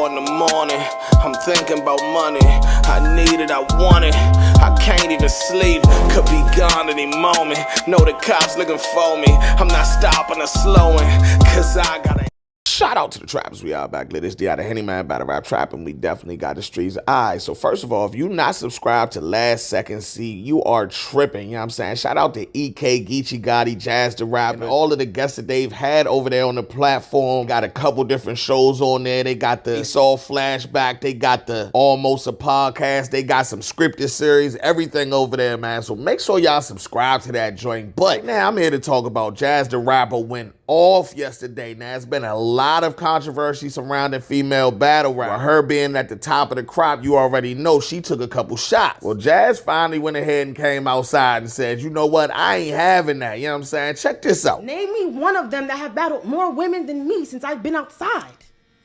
4 in the morning, I'm thinking about money. I need it, I want it, I can't even sleep. Could be gone any moment, know the cops looking for me. I'm not stopping or slowing, cause I gotta. Shout out to the trappers. We are back lit. It's the Handyman Battle Rap Trap, and we definitely got the streets eyes. So first of all, if you not subscribed to Last Second C, you are tripping. You know what I'm saying? Shout out to EK, Geechee Gotti, JAZ the Rapper, and all of the guests that they've had over there on the platform. Got a couple different shows on there. They got the Esau Flashback. They got the Almost a Podcast. They got some scripted series. Everything over there, man. So make sure y'all subscribe to that joint. But now I'm here to talk about JAZ the Rapper went off yesterday. Now, it's been a lot of controversy surrounding female battle rap. Her being at the top of the crop, you already know she took a couple shots. Well, JAZ finally went ahead and came outside and said, you know what, I ain't having that. You know what I'm saying? Check this out. Name me one of them that have battled more women than me since I've been outside.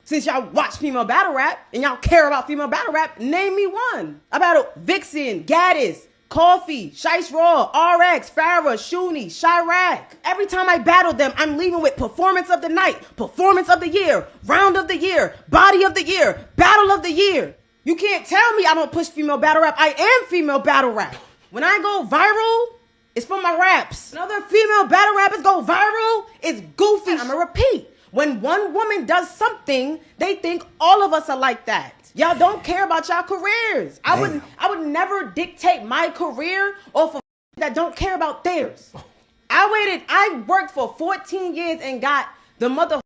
Since y'all watch female battle rap and y'all care about female battle rap, name me one. I battled Vixen, Gaddis, Coffee, Shice Raw, RX, Farrah, Shuni, Chirac. Every time I battle them, I'm leaving with performance of the night, performance of the year, round of the year, body of the year, battle of the year. You can't tell me I don't push female battle rap. I am female battle rap. When I go viral, it's for my raps. When other female battle rappers go viral, it's goofy. I'ma repeat. When one woman does something, they think all of us are like that. Y'all don't care about y'all careers. I would never dictate my career off of that don't care about theirs. I worked for 14 years and got the mother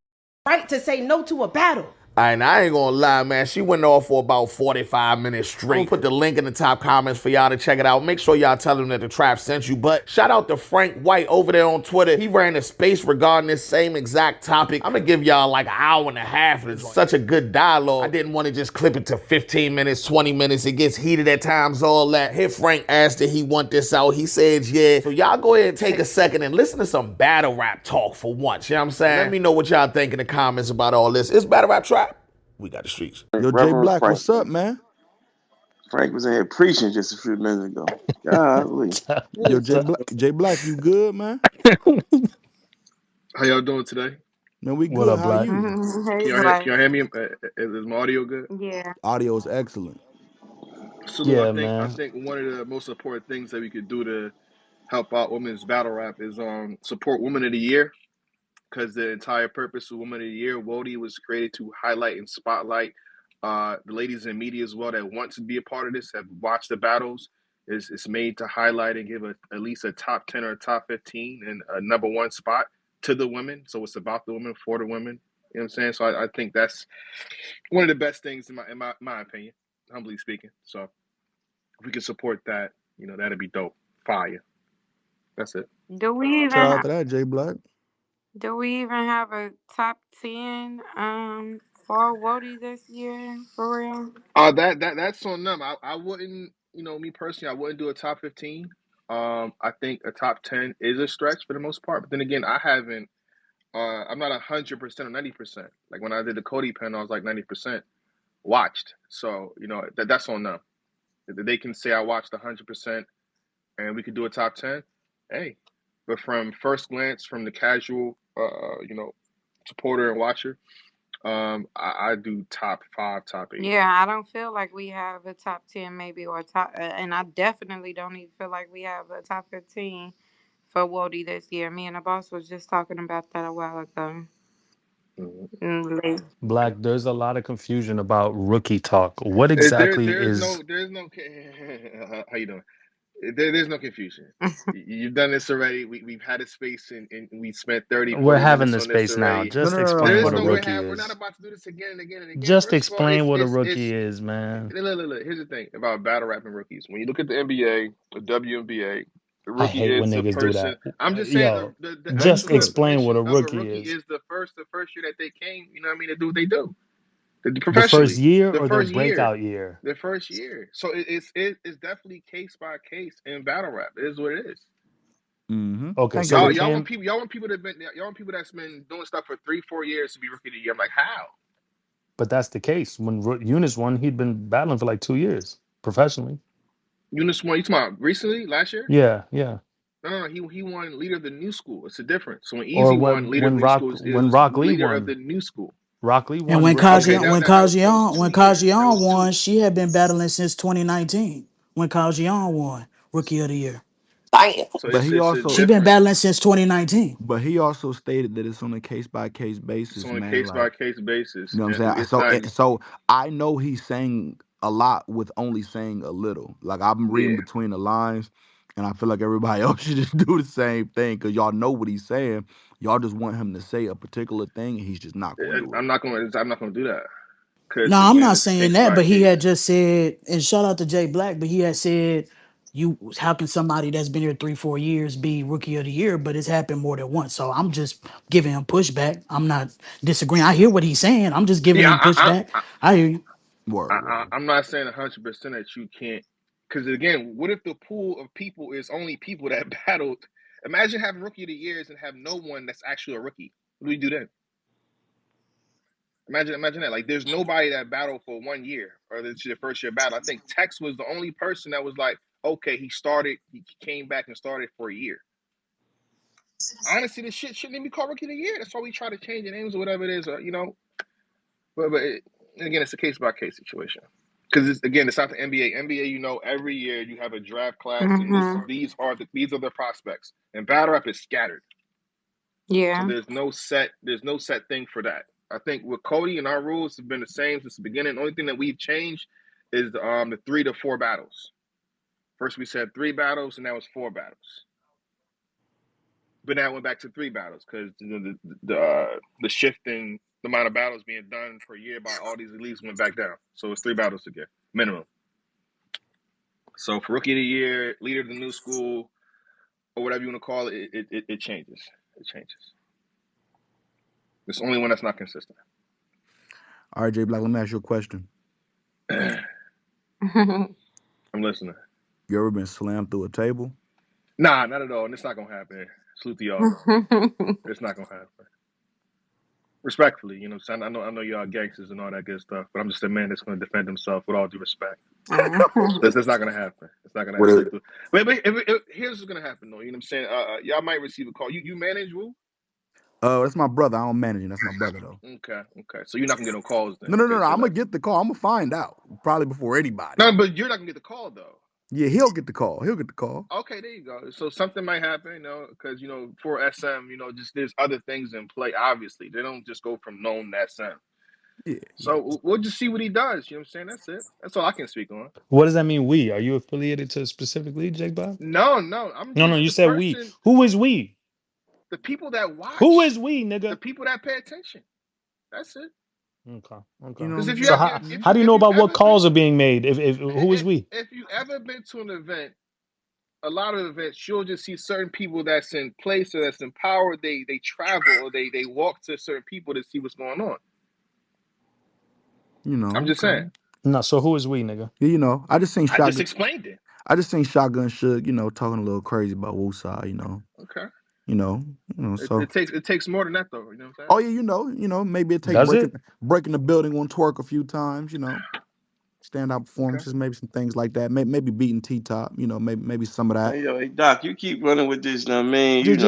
right to say no to a battle. And I ain't gonna lie, man, she went off for about 45 minutes straight. I'll put the link in the top comments for y'all to check it out. Make sure y'all tell them that the Trap sent you. But shout out to Frank White over there on Twitter. He ran a space regarding this same exact topic. I'm gonna give y'all like an hour and a half. It's such a good dialogue. I didn't want to just clip it to 15 minutes, 20 minutes. It gets heated at times, all that. Here Frank asked did he want this out. He said yeah. So y'all go ahead and take a second and listen to some battle rap talk for once. You know what I'm saying? Let me know what y'all think in the comments about all this. It's Battle Rap Trap. We got the streets. Yo, Jay Black, what's up, man? Frank was in here preaching just a few minutes ago. Golly. Yo, Jay Black, you good, man? How y'all doing today? Man, we good. How are you? Can y'all hear me? Is my audio good? Yeah. Audio is excellent. So I think one of the most important things that we could do to help out women's battle rap is support Women of the Year, because the entire purpose of Women of the Year, WODI, was created to highlight and spotlight the ladies in media as well that want to be a part of this, have watched the battles. It's made to highlight and give at least a top 10 or a top 15 and a number one spot to the women. So it's about the women, for the women. You know what I'm saying? So I think that's one of the best things in my opinion, humbly speaking. So if we could support that, you know, that'd be dope. Fire. That's it. Do we Shout out to that, Jay Black. Do we even have a top 10 for WODI this year, for real? That's on them. I wouldn't, you know, me personally, I wouldn't do a top 15. I think a top 10 is a stretch for the most part. But then again, I'm not 100% or 90%. Like when I did the Cody panel, I was like 90% watched. So, you know, that's on them. They can say I watched 100% and we could do a top 10. Hey, but from first glance, from the casual, you know, supporter and watcher, I do top 5, top 8. Yeah, I don't feel like we have a top 10 maybe or top, and I definitely don't even feel like we have a top 15 for WODI this year. Me and the boss was just talking about that a while ago. Black, there's a lot of confusion about rookie talk. What exactly there's no how you doing? There's no confusion. You've done this already. We've had a space and we spent 30. We're having the space now. Just explain what a rookie is. We're not about to do this again and again and again. Just explain what a rookie is, man. Look. Here's the thing about battle rapping rookies. When you look at the NBA, the WNBA, the rookie I hate when niggas do that. I'm just saying. Just explain what a rookie is the first year that they came. You know what I mean? To do what they do. The first year or the breakout year? The first year. So it's definitely case by case in battle rap. It is what it is. Mm-hmm. Okay, so y'all want people that's been doing stuff for 3-4 years to be rookie of the year. I'm like, how? But that's the case. When Eunice won, he'd been battling for like 2 years professionally. Eunice won. You talking about recently, last year? Yeah. No, he won leader of the new school. It's a difference. So when Easy won leader of the new school, when Rock Lee leader won of the new school. Rock Lee And won Rookie of the Year. That was When 2 years. That Kajian was two. won, she had been battling since 2019. When Kajian won Rookie of the Year, So But he it's also she been different. battling since 2019. stated that it's on a case by case It's basis, on a man. case by Like, case basis, you know what and I'm saying? it's not. So I know he's saying a lot with only saying a little. Like, I'm reading Yeah, between the lines, and I feel like everybody else should just do the same thing because y'all know what he's saying. Y'all just want him to say a particular thing, and he's just not going to do it. I'm not gonna do that No, because I'm again, not it's saying case that, by but he case. had just said, and shout out to Jay Black, but he had said, "You, how can somebody that's been here 3, 4 years be Rookie of the Year?" But it's happened more than once, so I'm just giving him pushback. I'm not disagreeing. I hear what he's saying. I'm just giving Yeah, him pushback. I hear you. Word, word. I'm not saying 100% that you can't, because again, what if the pool of people is only people that battled? Imagine having Rookie of the Years and have no one that's actually a rookie. What do we do then? Imagine that. Like, there's nobody that battled for 1 year or this is your first year battle. I think Tex was the only person that was like, okay, he came back and started for a year. Honestly, this shit shouldn't even be called Rookie of the Year. That's why we try to change the names or whatever it is, or, again, it's a case by case situation. Because it's not the NBA. NBA, every year you have a draft class, and Mhm. these are the prospects. And battle rap is scattered, so Yeah. there's no set thing for that. I think with Cody and our rules have been the same since the beginning. The only thing that we've changed is the 3 to 4 battles. First we said 3 battles, and now it's 4 battles. But now it went back to 3 battles because the shifting the amount of battles being done per year by all these elites went back down. So it's 3 battles again, minimum. So for Rookie of the Year, Leader of the New School, or whatever you want to call it, it changes. It changes. It's the only one that's not consistent. All right, Jay Black, let me ask you a question. I'm listening. You ever been slammed through a table? Nah, not at all. And it's not gonna happen. Salute to y'all though. It's not gonna happen. Respectfully, you know what I'm saying? I know y'all gangsters and all that good stuff, but I'm just a man that's gonna defend himself with all due respect. That's not gonna happen. It's not gonna What happen. it, Here's what's gonna happen though. You know what I'm saying? Y'all might receive a call. You manage Wu? That's my brother. I don't manage him. That's my brother though. Okay. So you're not gonna get no calls then. No, no, no, Okay, no. so I'm gonna that get the call. I'm gonna find out probably before anybody. no, but you're not gonna get the call though. Yeah, he'll get the call. He'll get the call. Okay, there you go. So something might happen, because for SM, just there's other things in play. Obviously, they don't just go from known to SM. Yeah, yeah. So we'll just see what he does. You know what I'm saying? That's it. That's all I can speak on. What does that mean? We are you affiliated to specifically Jake Bob? No, I'm No, no. just You the said we. person, Who is we? the people that Who watch, is we, the nigga? people that pay attention. That's it. Okay, You okay. know what Because I'm if you So have, saying? how do you if know you've about what ever been, calls are being made? If who is we? if you ever been to an event, a lot of events, you'll just see certain people that's in place or that's in power. They travel or they walk to certain people to see what's going on. I'm just Okay. saying. No. So who is we, nigga? Yeah, I just seen I just Shotgun. explained it. I just seen Shotgun Suge, talking a little crazy about Woosah, Okay. you know, so. It takes more than that though. You know what I'm saying? Oh yeah, maybe it take Does it? breaking the building on twerk a few times, standout Okay. performances, maybe some things like that. Maybe beating T Top, maybe some of that. hey Doc, you keep running with this now, man. Well,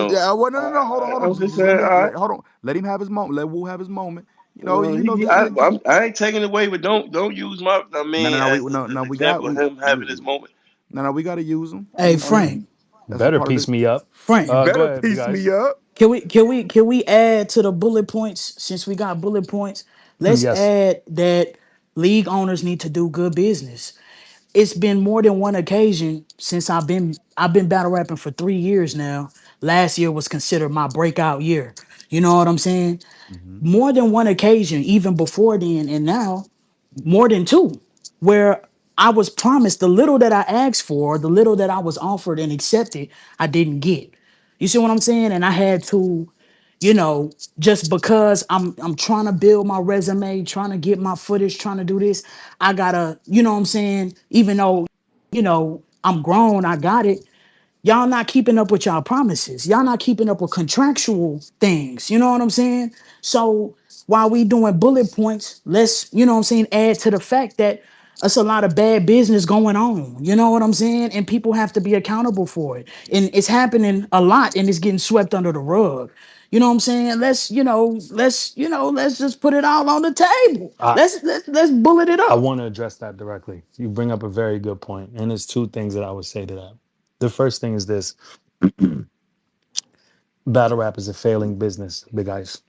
no, hold on, I'm just, just just saying, all right. hold on, let him have his moment, let Wu have his moment. Well, I ain't taking it away, but don't use my no, no, man no, as no, an we got example of we, him having we his moment. no, we got to use him. Hey, That's Frank. a Better part of piece this. me up. Frank. Go Better ahead, piece me guys. up. Can we add to the bullet points since we got bullet points? Let's Yes. add that league owners need to do good business. It's been more than one occasion since I've been battle rapping for 3 years now. Last year was considered my breakout year. You know what I'm saying? Hmm. More than one occasion, even before then and now, more than two, where I was promised the little that I asked for, the little that I was offered and accepted, I didn't get. You see what I'm saying? And I had to, just because I'm trying to build my resume, trying to get my footage, trying to do this, I gotta, you know what I'm saying? Even though, I'm grown, I got it. Y'all not keeping up with y'all promises. Y'all not keeping up with contractual things. You know what I'm saying? So while we doing bullet points, let's, what I'm saying, add to the fact that there's a lot of bad business going on. You know what I'm saying? And people have to be accountable for it. And it's happening a lot and it's getting swept under the rug. You know what I'm saying? Let's just put it all on the table. I Let's bullet it I up. want to address that directly. You bring up a very good point, and there's two things that I would say to that. The first thing is this: battle rap is a failing business, big ice.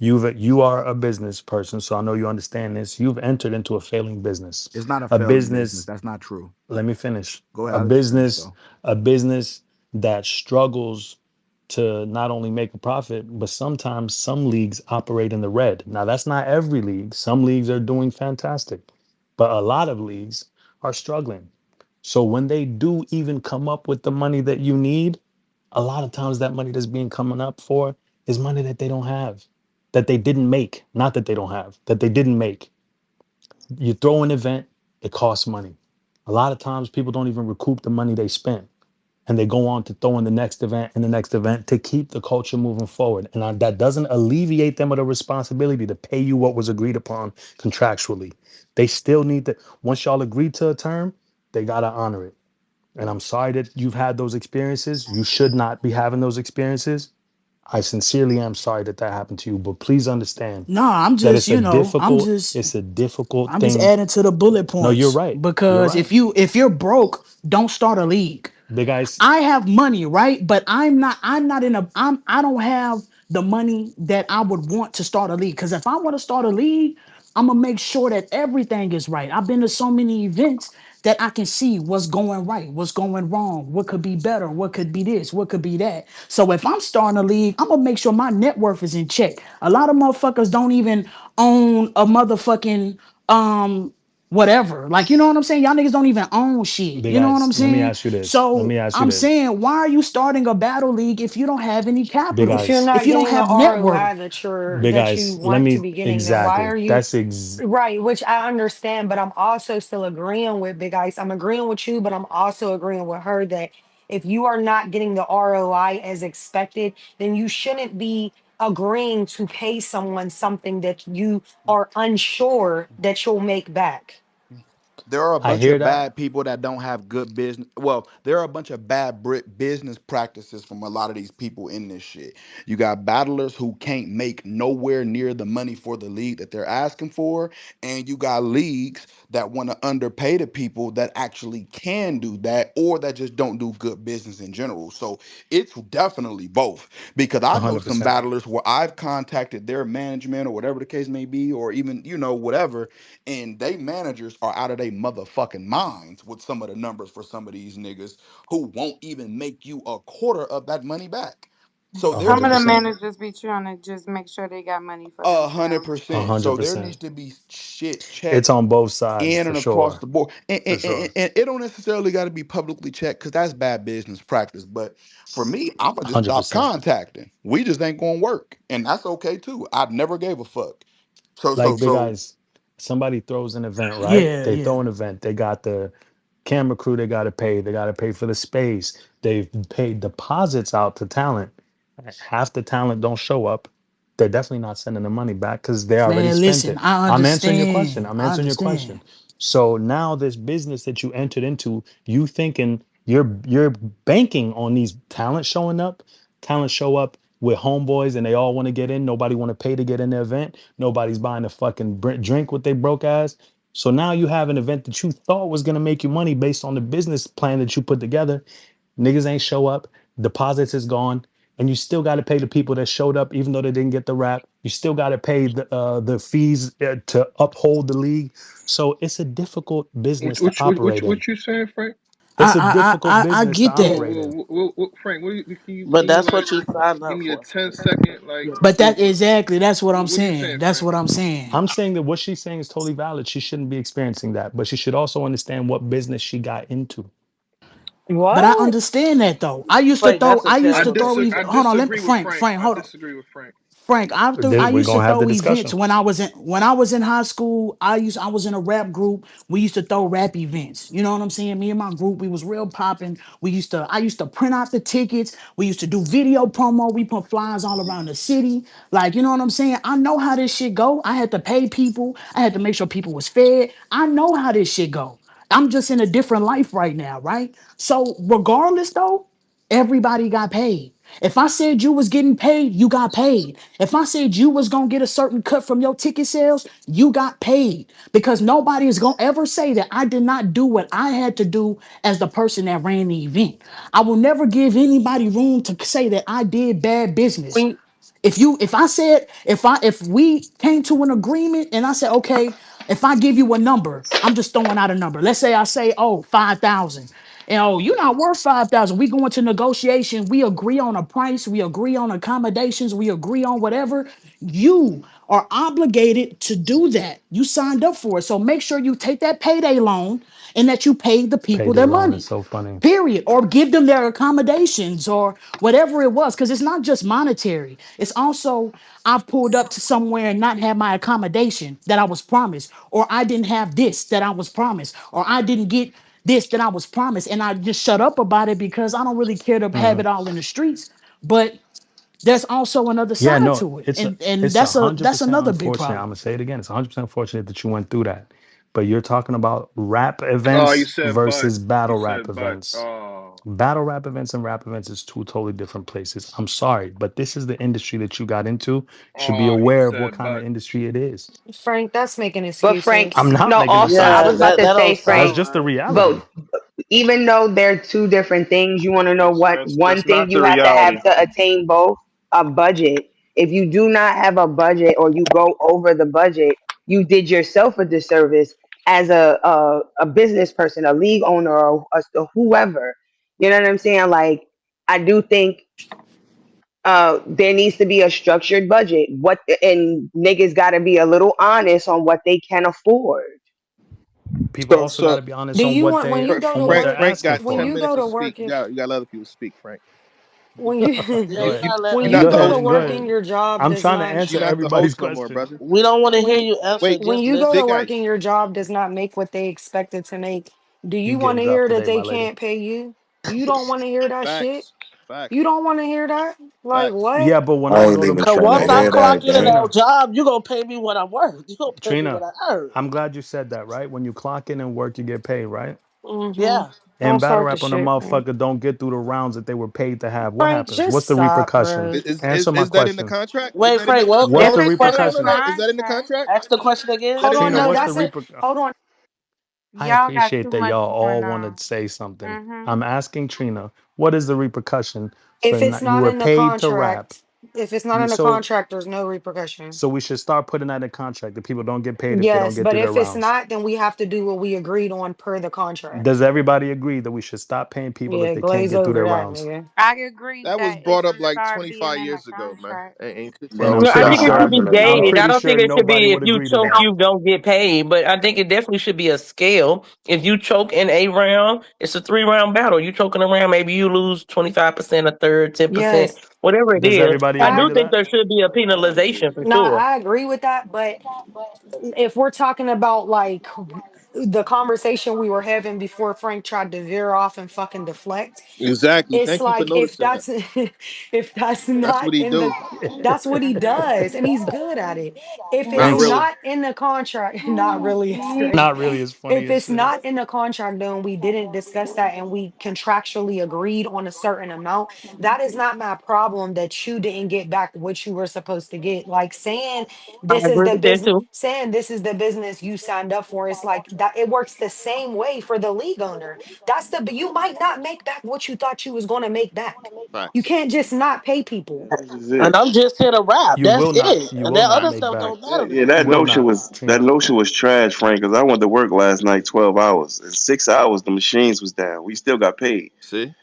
You are a business person, so I know you understand this. You've entered into a failing business. It's not a A failing business. business, That's not true. let me finish. Go ahead. A I'll let you finish business, though. a business that struggles to not only make a profit, but sometimes some leagues operate in the red. Now, that's not every league. Some leagues are doing fantastic, but a lot of leagues are struggling. So when they do even come up with the money that you need, a lot of times that money that's being coming up for is money that they don't have, that they didn't make, not that they don't have, that they didn't make. You throw an event, it costs money. A lot of times people don't even recoup the money they spent, and they go on to throw in the next event and the next event to keep the culture moving forward. And that doesn't alleviate them of the responsibility to pay you what was agreed upon contractually. They still need to, once y'all agree to a term, they got to honor it. And I'm sorry that you've had those experiences. You should not be having those experiences. I sincerely am sorry that that happened to you, but please understand No, I'm that just, it's a difficult I'm just thing. adding to the bullet No, you're points right. You're because right. if you're broke, don't start a league. Big ice, I have money, right? But I don't have the money that I would want to start a league. Cause if I want to start a league, I'm gonna make sure that everything is right. I've been to so many events that I can see what's going right, what's going wrong, what could be better, what could be this, what could be that. So if I'm starting a league, I'm gonna make sure my net worth is in check. A lot of motherfuckers don't even own a motherfucking whatever. Like, you know what I'm saying? Y'all niggas don't even own shit. big You know what ice. I'm Let me saying? ask you this. Let So me ask you I'm this. saying, why are you starting a battle league if you don't have any Big capital? If you're ice. If not you don't getting the have net worth? ROI Big that you ice. Let want to me be getting, then why exactly. are you right? Which I understand, but I'm also still agreeing with Big Ice. I'm agreeing with you, but I'm also agreeing with her that if you are not getting the ROI as expected, then you shouldn't be agreeing to pay someone something that you are unsure that you'll make back. There are a I bunch hear of that. bad people that don't have good business. Well, there are a bunch of bad business practices from a lot of these people in this shit. You got battlers who can't make nowhere near the money for the league that they're asking for, and you got leagues that want to underpay the people that actually can do that, or that just don't do good business in general. So it's definitely both. Because I know some 100%. battlers where I've contacted their management or whatever the case may be, or even whatever, and they managers are out of their motherfucking minds with some of the numbers for some of these niggas who won't even make you a quarter of that money back. So there Some of needs the to be 100%. managers be trying to just make sure they got money for a hundred themselves. percent. So there 100%. needs to be shit It's checked on both sides in for and across sure. the board. And, For and, sure. and, and it don't necessarily got to be publicly checked because that's bad business practice. But for me, I'm gonna just stop 100%. contacting. We just ain't gonna work, and that's okay too. I never gave a fuck. So so Like big so eyes. Somebody throws an event, right? Yeah, They yeah. throw an event. They got the camera crew they got to pay. They got to pay for the space. They've paid deposits out to talent. Half the talent don't show up. They're definitely not sending the money back because they already Man, spent listen, it. I I'm answering your question. understand. I'm I answering your question. understand. So now this business that you entered into, you thinking you're banking on these talent showing up. Talent show up with homeboys and they all want to get in. Nobody want to pay to get in the event. Nobody's buying a fucking drink with their broke ass. So now you have an event that you thought was going to make you money based on the business plan that you put together. Niggas ain't show up. Deposits is gone. And you still got to pay the people that showed up, even though they didn't get the rap. You still got to pay the fees to uphold the league. So it's a difficult business to operate in. What you saying, Frank? It's a difficult I business to get that. operate in. Frank, But can you that's like what you signed give up me a for. 10-second like But that's what I'm what are you saying. saying, That's Frank? what I'm saying. I'm saying that what she's saying is totally valid. She shouldn't be experiencing that, but she should also understand what business she got into. But I What? understand that though. Frank, that's a I used to terrible. throw even I hold on, let me disagree with Frank, Frank. Frank, I hold on. disagree with Frank. Frank, I We're used to gonna have the throw events discussion. when I was in high school. I was in a rap group. We used to throw rap events. You know what I'm saying? Me and my group, we was real popping. I used to print out the tickets. We used to do video promo. We put flyers all around the city. Like, you know what I'm saying? I know how this shit go. I had to pay people. I had to make sure people was fed. I know how this shit go. I'm just in a different life right now, right? So regardless though, everybody got paid. If I said you was getting paid, you got paid. If I said you was gonna get a certain cut from your ticket sales, you got paid. Because nobody is gonna ever say that I did not do what I had to do as the person that ran the event. I will never give anybody room to say that I did bad business. When If we came to an agreement and I said, okay, if I give you a number, I'm just throwing out a number. Let's say I say, oh, 5,000. And oh, you're not worth 5,000. We go into negotiation. We agree on a price. We agree on accommodations. We agree on whatever. You are obligated to do that. You signed up for it. So make sure you take that payday loan and that you pay the people Payday their loan is money. so funny. Period. Or give them their accommodations or whatever it was. Because it's not just monetary. It's also I've pulled up to somewhere and not had my accommodation that I was promised. Or I didn't have this that I was promised. Or I didn't get this that I was promised. And I just shut up about it because I don't really care to have it all in the streets. But there's also another Yeah, side no, to it. And it's a hundred that's percent another big unfortunate. I'm problem. gonna say it again. It's 100% unfortunate that you went through that. But you're talking about rap Oh, you events said but. versus battle You rap said but. events. Oh, Battle rap events and rap events is two totally different places. I'm sorry, but this is the industry that you got into. You should be he aware of what said kind of but. industry it is. Frank, that's making But Frank, I'm excuses. not no, making also, I yeah, was excuses. about to that don't say, That's sound Frank, just the right. but reality. even though they're two different things, you want to know what one That's thing not the you have to reality. have to attain both? A budget. If you do not have a budget or you go over the budget, you did yourself a disservice as a business person, a league owner, or whoever. You know what I'm saying? Like, I do think there needs to be a structured budget. What and niggas got to be a little honest on what they can afford. People So, also got so to be honest Do on you what want when they you go to on what they're work? Frank asking got When 10 for. you minutes go to to speak. work, You got to let other people speak, Frank. when you Yeah, Go you ahead. gotta let when You're other you not the go people to host no Go work more. speak. and ahead. your job I'm does trying to not You're answer not the everybody's host no more, question. brother. We don't want to hear when you answer. Wait, when Just you go to Big listen. work Ice. and your job does not make what they expected to make, do You you want getting to dropped hear that today, they my lady. can't pay you? You don't want to hear that shit. Facts. Facts. You don't want to hear that. Like Facts. what? Yeah, but when I I ain't go to even Cause trying to once hold I hear on, clock that, in at gang. that Trina, job, you gonna pay me what I'm worth. You gonna pay me what Trina, I earn. I'm glad you said that, right? When you clock in and work, you get paid, right? Mm-hmm. Yeah. And Don't battle start the rap, when a shit, Frank. motherfucker don't get through the rounds that they were paid to have, what Frank, happens? just What's the stop, repercussion? bro. Is Answer my is that in the question. contract? Is Wait, that in the Frank. What's contract? If the it's No, in no, no, the no, repercussion? no. Is that in the contract, contract? Ask the question Is that again. Hold in the on, Trina, no, what's contract? the that's it. reper? Hold on. I y'all got appreciate too that much y'all going all want to on. say something. Mm-hmm. I'm asking Trina, what is the repercussion for If it's not, you not were in the paid to rap? contract, if it's not in the So contract, there's no repercussion. so we should start putting that in contract that people don't get paid if they don't Yes, get but through their if it's rounds. not, then we have to do what we agreed on per the contract. Does everybody agree that we should stop paying people if Yeah, they can't glaze get through over their that, rounds? nigga. I agree That was that it brought up should like start being 25 in the years ago, man. contract. Ain't shit And changed. I'm Bro, No, I pretty think stop it should sure be arguing I'm now. gated. I pretty don't think sure it should nobody be if would you agree to choke, that. you don't get paid. But I think it definitely should be a scale. If you choke in a round, it's a 3 round battle. You choke in a round, maybe you lose 25%, a third, 10%, Yes. whatever it Does is. everybody I agree do to think that? there should be a penalization for No, sure. I agree with that, but if we're talking about like the conversation we were having before Frank tried to veer off and fucking deflect, Exactly. it's Thank you for like if noticing that. that's if that's That's not what he in the do. that's what he does and he's good at it. If Not it's Thanks. really. not in the contract, not really, it's great. Not really as funny If as it's shit. not in the contract though and we didn't discuss that and we contractually agreed on a certain amount, that is not my problem that you didn't get back what you were supposed to get. Like I agree with that too. saying this is the business you signed up for, it's like that it works the same way for the league owner. That's the but you might not make back what you thought you was going to make back. You Facts. can't just not pay people. This is And it. I'm just here to rap. You That's will not. it. You And will that not other make stuff back. don't matter to Yeah, me. You will not, that Trina. notion was trash, Frank. Because I went to work last night 12 hours. In 6 hours, the machines was down. We still got paid. See?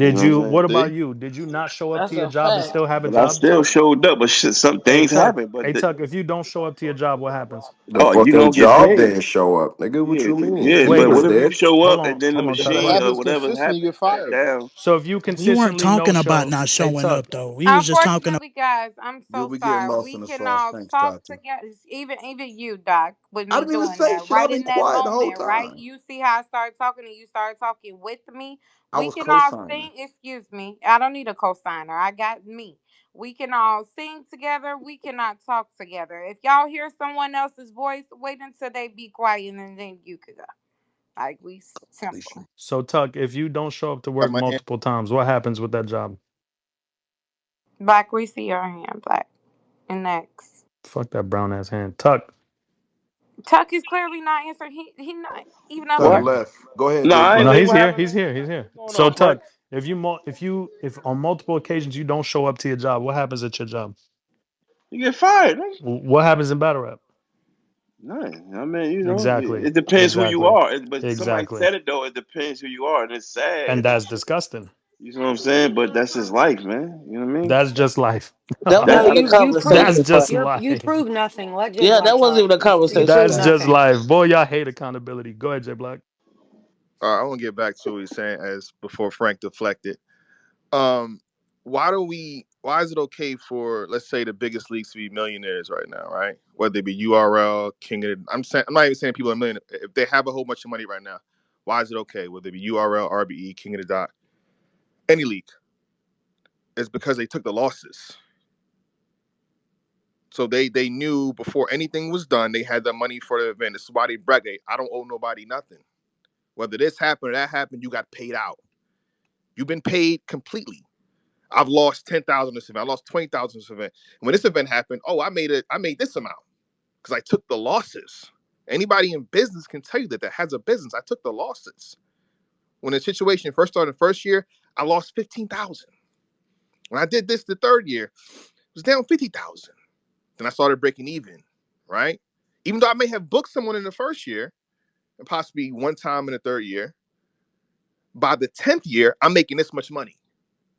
You Did know what I'm you? What saying? about See? you? Did you not show up to That's your a job and fact. still have a But I job, still Tuck? showed up. But some Hey, things Tuck. happen. Hey, Tuck. If you don't show up to your job, what happens? The You fucking gonna get job paid. didn't show up. Nigga, what Yeah, you mean? yeah. Wait, Nigga But was what but if you there. show hold up and on, then the hold on, If it Tuck. machine or happens whatever consistently, you happened get shut fired. down? So if you We weren't consistently no talking about show, not hey, showing Tuck. up though. We was just talking Unfortunately, guys, I'm You'll so be getting sorry. lost We in the can sauce. all Thanks, talk Tati. together. Even you, Doc, with I me didn't even doing say that. shit. Right I've been in that quiet the whole moment, right? time. You see how I started talking and you started talking with me. I We was can all co-signing. sing. Excuse me. I don't need a cosigner. I got me. We can all sing together. We cannot talk together. If y'all hear someone else's voice, wait until they be quiet and then you could go. Like we simple. So Tuck, if you don't show up to Got work my hand. multiple times, what happens with that job? Black, we see your hand, Black. And next. Fuck that brown ass hand. Tuck. Tuck is clearly not answering. He not even up Tuck What? here. left. Go ahead, No, J I ain't No, Black. leave. he's What here. happened, He's man? here. He's here. What's going So on, Frank? Tuck, if on multiple occasions you don't show up to your job, what happens at your job? You get fired, man. What happens in battle rap? Nothing. I mean, Exactly. it depends who you Exactly. are. But somebody Exactly. said it though. It depends who you are, and it's sad. And that's disgusting. You know what I'm saying? But that's his life, man. You know what I mean? That's just life. That That's No, wasn't a you That's conversation, prove Frank. just you life. prove nothing. Let J Yeah, Block that wasn't talk. even a You conversation, prove That's man. just nothing. life. Boy, y'all hate accountability. Go ahead, J Black. I want to get back to what he's saying as before Frank deflected. Why is it okay for, let's say, the biggest leagues to be millionaires right now, right? Whether it be URL, King of the, I'm not even saying people are millionaires. If they have a whole bunch of money right now, why is it okay? Whether it be URL, RBE, King of the Dot, any league, it's because they took the losses. So they knew before anything was done, they had the money for the event. This is why they brag. I don't owe nobody nothing. Whether this happened or that happened, you got paid out. You've been paid completely. I've lost 10,000 this event. I lost 20,000 this event. When this event happened, I made this amount because I took the losses. Anybody in business can tell you that has a business. I took the losses. When the situation first started the first year, I lost 15,000. When I did this the third year, it was down 50,000. Then I started breaking even, right? Even though I may have booked someone in the first year and possibly one time in the third year, by the 10th year, I'm making this much money.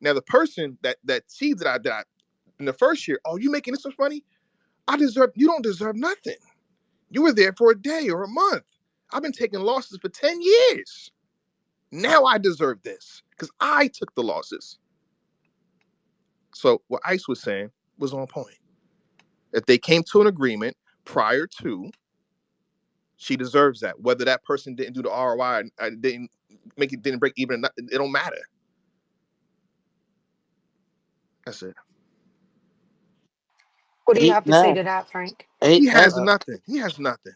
Now the person that sees that I in the first year, oh, you making this much money? You don't deserve nothing. You were there for a day or a month. I've been taking losses for 10 years. Now I deserve this because I took the losses. So what Ice was saying was on point. If they came to an agreement prior to, she deserves that. Whether that person didn't do the ROI, didn't break even, it don't matter. That's it. What do you Eight have to say now. to that, Frank? Eight. He has nothing. He has nothing.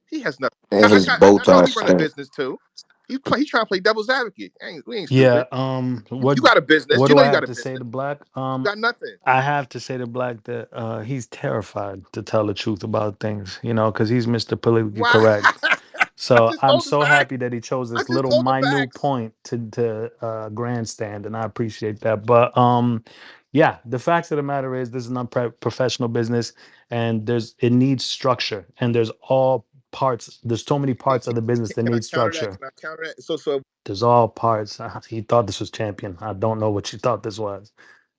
He has nothing. And his bow I know tie he run a stink. business too. He's trying to play devil's advocate. We ain't Yeah. stupid. You got a business. What You do know I you have got a to say business. to Black? You got nothing. I have to say to Black that he's terrified to tell the truth about things, because he's Mr. Politically Why? Correct. I So just I'm told the so facts. happy that he chose I this just little told the minute facts. point to grandstand, and I appreciate that. But yeah, the facts of the matter is this is an unprofessional business, and it needs structure, and there's all parts. There's so many parts of the business that Can I need counter that? structure. Can I counter that? So There's all parts. He thought this was champion. I don't know what you thought this was.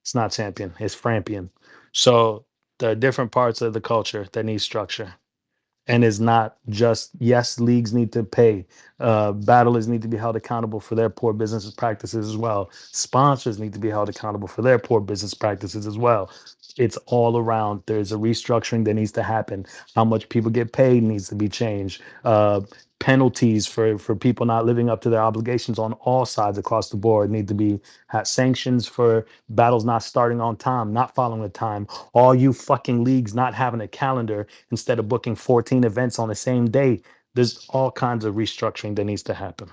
It's not champion. It's Frampian. So there are different parts of the culture that need structure, and it's not just yes, leagues need to pay, battlers need to be held accountable for their poor business practices as well, sponsors need to be held accountable for their poor business practices as well. It's all around. There's a restructuring that needs to happen. How much people get paid needs to be changed. Penalties for people not living up to their obligations on all sides across the board need to be sanctions for battles not starting on time, not following the time, all you fucking leagues not having a calendar instead of booking 14 events on the same day. There's all kinds of restructuring that needs to happen.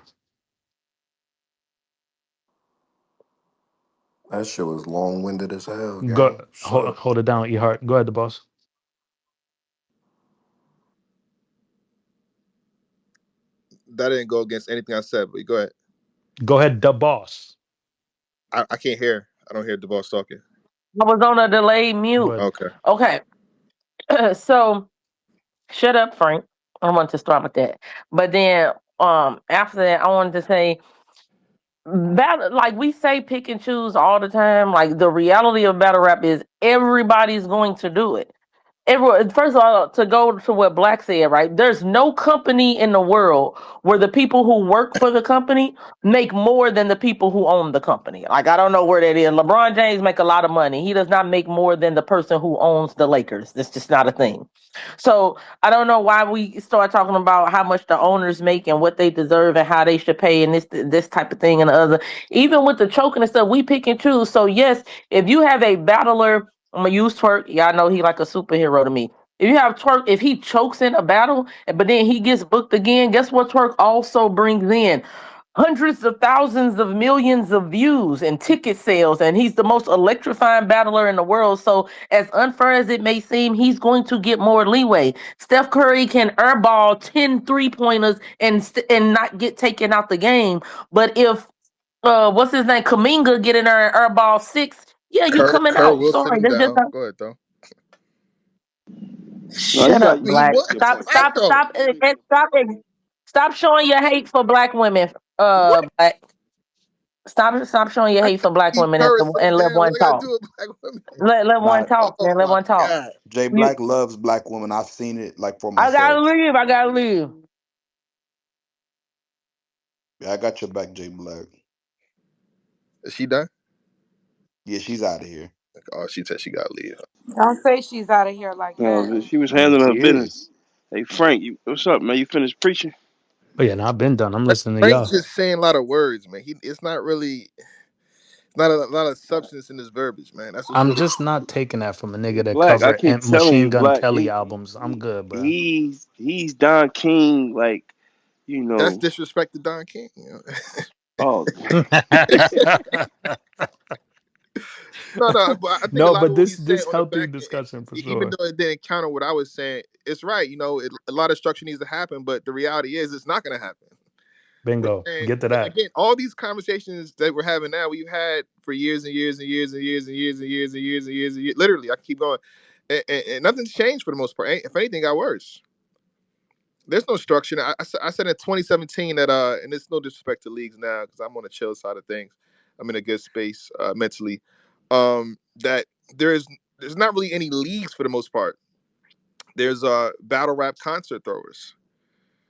That shit was long winded as hell, Go gang. hold, So hold it down, Ehart. Go ahead, the boss. that didn't go against anything I said, but go ahead. Go ahead, the boss. I can't hear. I don't hear the boss talking. I was on a delayed Go mute. ahead. Okay. Okay. So shut up, Frank. I want to start with that. But then after that, I wanted to say battle, like we say pick and choose all the time. Like the reality of battle rap is everybody's going to do it. Everyone, first of all, to go to what Black said, right? There's no company in the world where the people who work for the company make more than the people who own the company. Like, I don't know where that is. LeBron James make a lot of money. He does not make more than the person who owns the Lakers. That's just not a thing. So I don't know why we start talking about how much the owners make and what they deserve and how they should pay and this type of thing and the other. Even with the choking and stuff, we pick and choose. So yes, if you have a battler, I'm gonna use Twerk. Y'all know he like a superhero to me. If you have Twerk, if he chokes in a battle, but then he gets booked again, guess what Twerk also brings in? hundreds of thousands of millions of views and ticket sales, and he's the most electrifying battler in the world. So as unfair as it may seem, he's going to get more leeway. Steph Curry can airball 10 3-pointers and not get taken out the game. But if what's his name, Kaminga, get in there and airball 6, yeah, you coming Kerr out. will sit Sorry, him that's just down. Go ahead, though. No, you shut got up, He Black. will. your Stop, point. Right stop, though. stop, and stop showing your hate for black women. What? Black. Stop showing your I hate got for black Steve women Kerr is so and let down. What one I got to talk. do with black women? Let one Nah, talk, Oh man. Let my one talk. god. Jay You, Black loves black women. I've seen it like for I gotta myself. leave. I gotta leave. Yeah, I got your back, Jay Black. Is she done? Yeah, she's out of here. Oh, she said she got to leave. Don't say she's out of here like that. No, she was Mm, handling her she business. is. Hey Frank, what's up, man? You finished preaching? Oh yeah, no, I've been done. I'm listening to Frank's y'all. just saying a lot of words, man. It's not really, not a lot of substance in his verbiage, man. That's what's I'm really. just not taking that from a nigga that Black, I cover keep telling Machine you, Gun Black. Kelly albums. I'm good, bro. He's Don King, like you That's know. disrespect to Don King. You know? Oh, No, but I think a No, lot but of what this he's saying this on the healthy back end, discussion for even sure. though it didn't counter what I was saying, it's right. You know, a lot of structure needs to happen, but the reality is it's not going to happen. We're Bingo. saying, Get to that. again, all these conversations that we're having now, we've had for years and years and years and years and years and years and years and years and years. Literally, I can keep going, and nothing's changed for the most part. If anything, got worse. There's no structure. I said in 2017 that, and it's no disrespect to leagues now because I'm on the chill side of things. I'm in a good space mentally. That there's not really any leagues for the most part. There's battle rap concert throwers.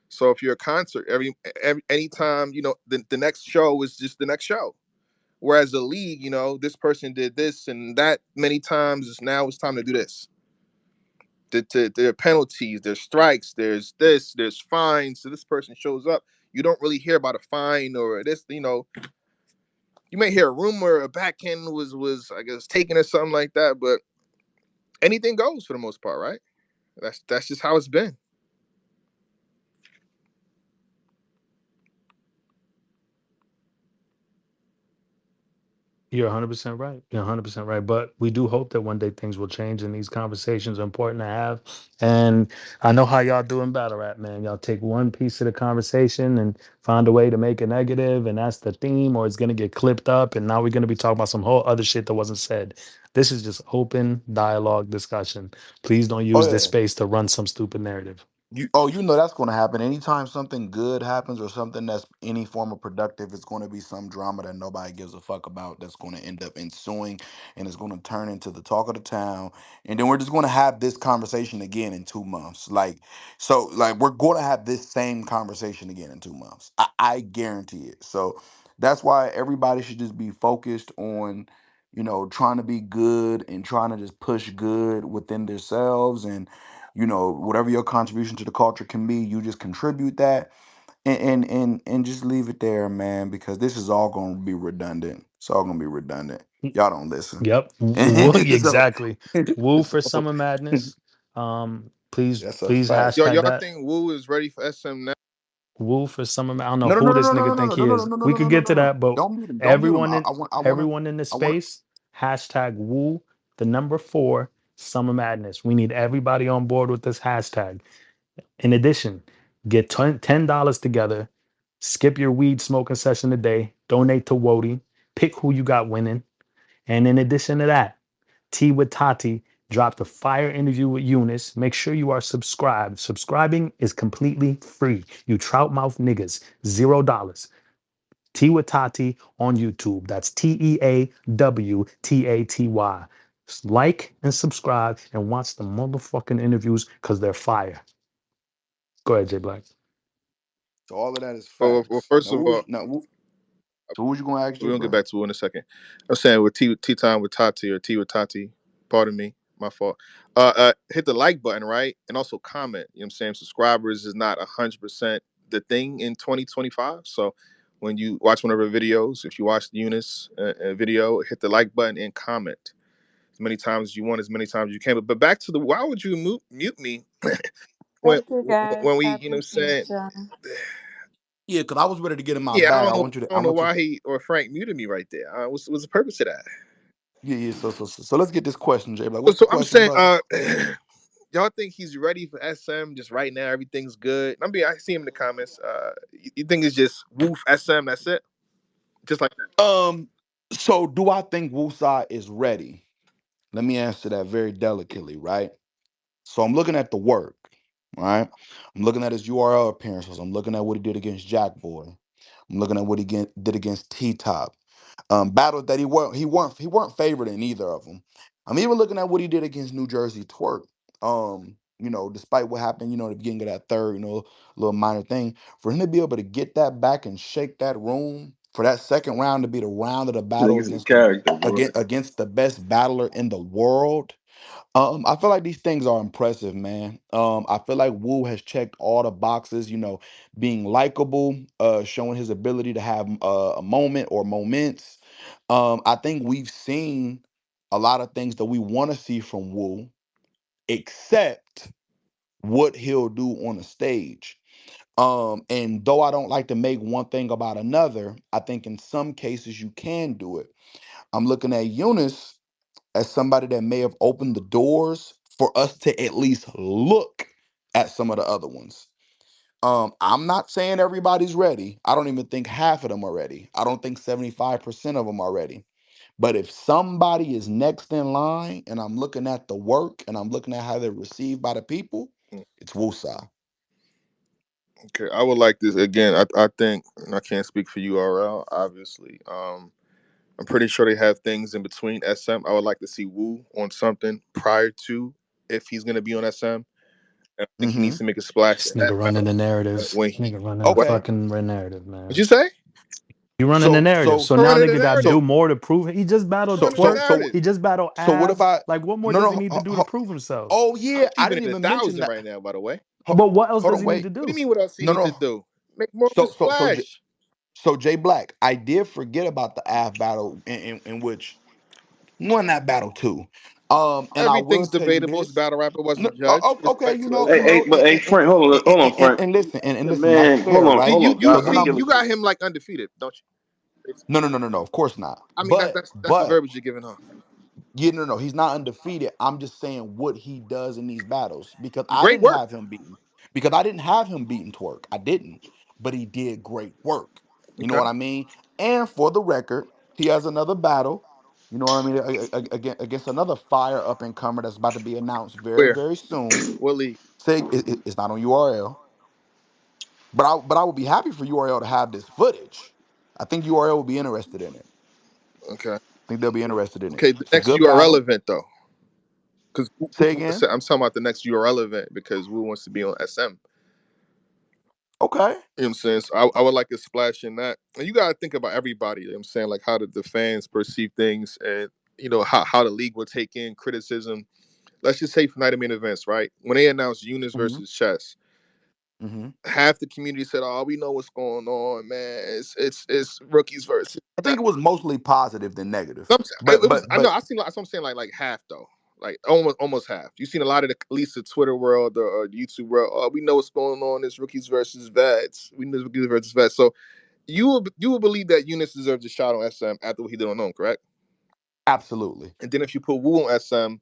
So if you're a concert, anytime the next show is just the next show. Whereas the league, this person did this and that many times. Now it's time to do this. There are penalties, there's strikes, there's this, there's fines. So this person shows up. You don't really hear about a fine or this. You may hear a rumor a backhand was I guess taken or something like that, but anything goes for the most part, right? That's just how it's been. You're 100% right. You're 100% right. But we do hope that one day things will change and these conversations are important to have. And I know how y'all do in battle rap, man. Y'all take one piece of the conversation and find a way to make it negative, and that's the theme, or it's going to get clipped up. And now we're going to be talking about some whole other shit that wasn't said. This is just open dialogue discussion. Please don't Oh use this yeah. space to run some stupid narrative. You know that's going to happen anytime something good happens or something that's any form of productive. It's going to be some drama that nobody gives a fuck about that's going to end up ensuing, and it's going to turn into the talk of the town. And then we're just going to have this conversation again in 2 months. Like we're going to have this same conversation again in 2 months. I guarantee it. So that's why everybody should just be focused on, trying to be good and trying to just push good within themselves, and whatever your contribution to the culture can be, you just contribute that, and just leave it there, man, because this is all going to be redundant. It's all going to be redundant. Y'all don't listen. Yep. So Exactly. Woo for Summer Madness. Please, that's a please fact. Yo, hashtag y'all that. think Wu is ready for SM now? Woo for Summer. I don't know No, no, no, who no, this no, nigga no, no, think no, he no, no, is. no, no, We no, could no, no, get no, to no. that, but Don't mute him. Don't mute him. everyone in everyone in the I want. space, hashtag Woo the number 4 Summer Madness. We need everybody on board with this hashtag. In addition, get $10 together, skip your weed smoking session today, donate to Wody, pick who you got winning, and in addition to that, Tea with Tati dropped a fire interview with Eunice. Make sure you are subscribed. Subscribing is completely free. You trout mouth niggas, $0. Tea with Tati on YouTube. That's TEAWTATY. Like and subscribe and watch the motherfucking interviews because they're fire. Go ahead, Jay Black. So all of that is Well, facts. first of all, So what you gonna ask, we're Jay, gonna get bro? back to Wu in a second. I'm saying with tea time with Tati or tea with Tati. Pardon me, my fault. Hit the like button, right, and also comment. You know what I'm saying? Subscribers is not 100% the thing in 2025. So when you watch one of our videos, if you watch the Eunice video, hit the like button and comment as many times as you want, as many times as you can. But back to why would you mute me when Thank you guys. when we, I you know what I'm saying, appreciate y'all. Yeah, because I was ready to get in my Yeah, bag. I want you to. I I don't know want you. why he or Frank muted me right there. What's the purpose of that? Yeah, yeah. So let's get this question, Jay. Like, what's the So I'm question, saying, brother? y'all think he's ready for SM just right now? Everything's good. I see him in the comments. You think it's just woof SM? That's it, just like that. So do I think Wusa is ready? Let me answer that very delicately, right? So I'm looking at the work, right? I'm looking at his URL appearances. I'm looking at what he did against Jack Boy. I'm looking at what did against T Top. Battles that he weren't favored in either of them. I'm even looking at what he did against New Jersey Twerk. Despite what happened, at the beginning of that third, little minor thing, for him to be able to get that back and shake that room, for that second round to be the round of the battle Niggas a against character, bro. against the best battler in the world. I feel like these things are impressive, man. I feel like Wu has checked all the boxes, being likable, showing his ability to have a moment or moments. I think we've seen a lot of things that we want to see from Wu, except what he'll do on the stage. And though I don't like to make one thing about another, I think in some cases you can do it. I'm looking at Eunice as somebody that may have opened the doors for us to at least look at some of the other ones. I'm not saying everybody's ready. I don't even think half of them are ready. I don't think 75% of them are ready. But if somebody is next in line and I'm looking at the work and I'm looking at how they're received by the people, it's Wusa. Okay, I would like this again. I think, and I can't speak for URL, obviously. I'm pretty sure they have things in between SM. I would like to see Wu on something prior to if he's gonna be on SM. And I think he Hmm. needs to make a splash This in that nigga running battle the narratives. when he. Nigga running the What? Okay. fucking narrative, What'd man. you say? You running the So narrative. so So I'm now running the nigga got to narrative. do so more to prove it. He just I'm battled so running the so Twerk. so narrative. He just battled so what if Av. I Like, what more no does he no need to do to prove himself? oh I'm yeah, I keeping didn't it a even mention thousand that. right now. By the way, But what else Hold does on, he need wait. to what do you do? mean? What else he No, need to no. do? Make more of a So splash. Jay Black, I did forget about the Av battle in which won that battle too. And I will Everything's tell you debatable. His this. battle rapper No, wasn't judged. okay, Respect to those Hey, who hey, are. but hey, Frank, hold on, Frank. and listen, and listen, that's Man, fair, right? hold on, You So God. then Let me see, get I'm you this. got him like undefeated, don't you? no, of course not. I mean, But that's the but verbiage you're giving off. yeah, no, he's not undefeated. I'm just saying what he does in these battles because I Great didn't work. have him beaten. Because I didn't have him beating Twerk. I didn't. But he did great work. You know Okay. what I mean? And for the record, he has another battle. You know what I mean? Against another fire up and comer that's about to be announced very, Where? very soon. What league? Say it's not on URL, but I would be happy for URL to have this footage. I think URL will be interested in it. Okay. I think they'll be interested in it. Okay. The It's a next good URL battle. event though, because Say again. I'm talking about the next URL event because Wu wants to be on SM. Okay. You know what I'm saying? So I would like to splash in that. And you gotta think about everybody, you know what I'm saying, like how did the fans perceive things and how the league will take in criticism. Let's just say for night of main events, right? When they announced Eunice Hmm. versus Chess, Hmm. half the community said, "Oh, we know what's going on, man. It's rookies versus." I think it was mostly positive than negative. But It was. but I know. but I seen. I'm saying like half though, like almost half. You've seen a lot of at least the Twitter world or the YouTube world. Oh, we know what's going on. It's rookies versus vets. We know it's rookies versus vets. So you will believe that Eunice deserves a shot on SM after what he did on Gnome, correct? absolutely. And then if you put Wu on SM,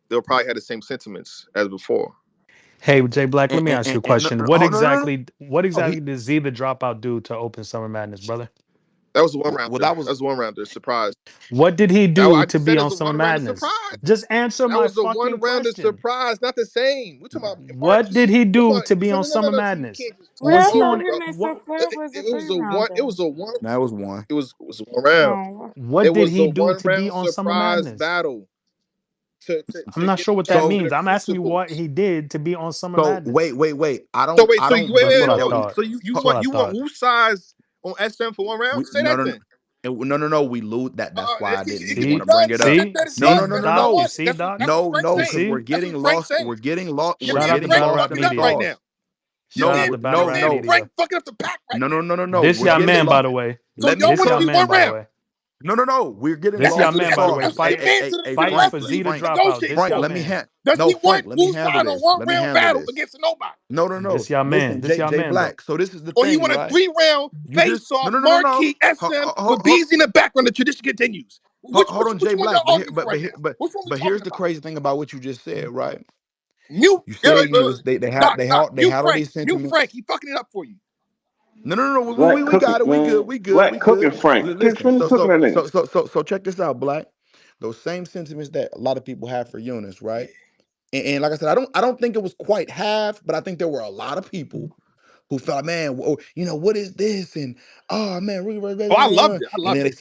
they'll probably have the same sentiments as before. Hey, Jay Black, let And, me and, ask you and, a and no, question. no, What oh, no, no, no. exactly what Oh, exactly did Z the Dropout do to open Summer Madness, brother? That was the one well, rounder. that That was was the one rounder. Surprise. What did he do I to just be said on it's a Summer one rounder Madness? surprise. Just answer That my was a one fucking rounder question. surprise. Not the same. We're talking about What did March. he We're talking do about, to be on no. Summer See, you Madness? can't just talk Well, Was I he over, thought on bro. Eunice what preferred was a It was three a one. It rounder. was a one. that was one. It was a one round. Oh, It what did was he a do one to be round on Summer surprise Madness? battle I'm to not get sure what that tested in So the means. I'm asking you what crucibles. he did to be on Summer so wait, Madness. wait, wait. I So don't wait, I so you don't wait, That's what believe I that hold on. we thought. So you That's what want I you want thought. Wu size on SM for one round? we Say no that no then. no we lose that. That's why I It didn't can even be want See, to bring done. it That, up. that, see, that is No, done. no, see, no, That's no, what I Doc. You no. want. see, Doc. That's what No, Frank's no, You saying. because see. we're That's getting what Frank's lost. saying. We're getting lost. You We're Shout out and to getting Frank Battle lost Rap in fucking the up right Media. now. sauce. You Shout out No, to and Battle no, Rap and no, Frank Media. fucking up the pack right no, now. no, no, no, no. This We're your getting man, by lost. the way. So Let me y'all This want to your see cook. man, one by the round. way. No. We're getting This lost y'all in the man, by the sauce. way, That's Hey, fighting hey, man hey, to hey, the fighting Frank, for director. Z He to can Frank, drop out. negotiate. This Frank. y'all Let me man. hand. Does No, he Frank. want Let me handle Woosah in a this. Let me one-round handle battle this. against nobody? No. This y'all man. Listen, This y'all J man, bro. Black. So this is the Or he thing, want a right? 3-round You just face-off no. marquee SM with Hold, Bees in the background? The tradition continues. hold on, Which Jay one Black. y'all arguing for right now? Which one we But talking here's the about? crazy thing about what you just said, right? Mute, You said they had Doc, they mute had all Frank. these Mute Frank. sentiments. He fucking it up for you. No. Black We cooking, got it. We good. man. We good. We Black cooking, good. Frank. Listen. Finish cooking that nigga. So check this out, Black. Those same sentiments that a lot of people have for Eunice, Yeah. right? And like I said, I don't think it was quite half, but I think there were a lot of people who felt, man, what is this? And oh man, rookie versus Oh, I vets. loved it. I And loved then it.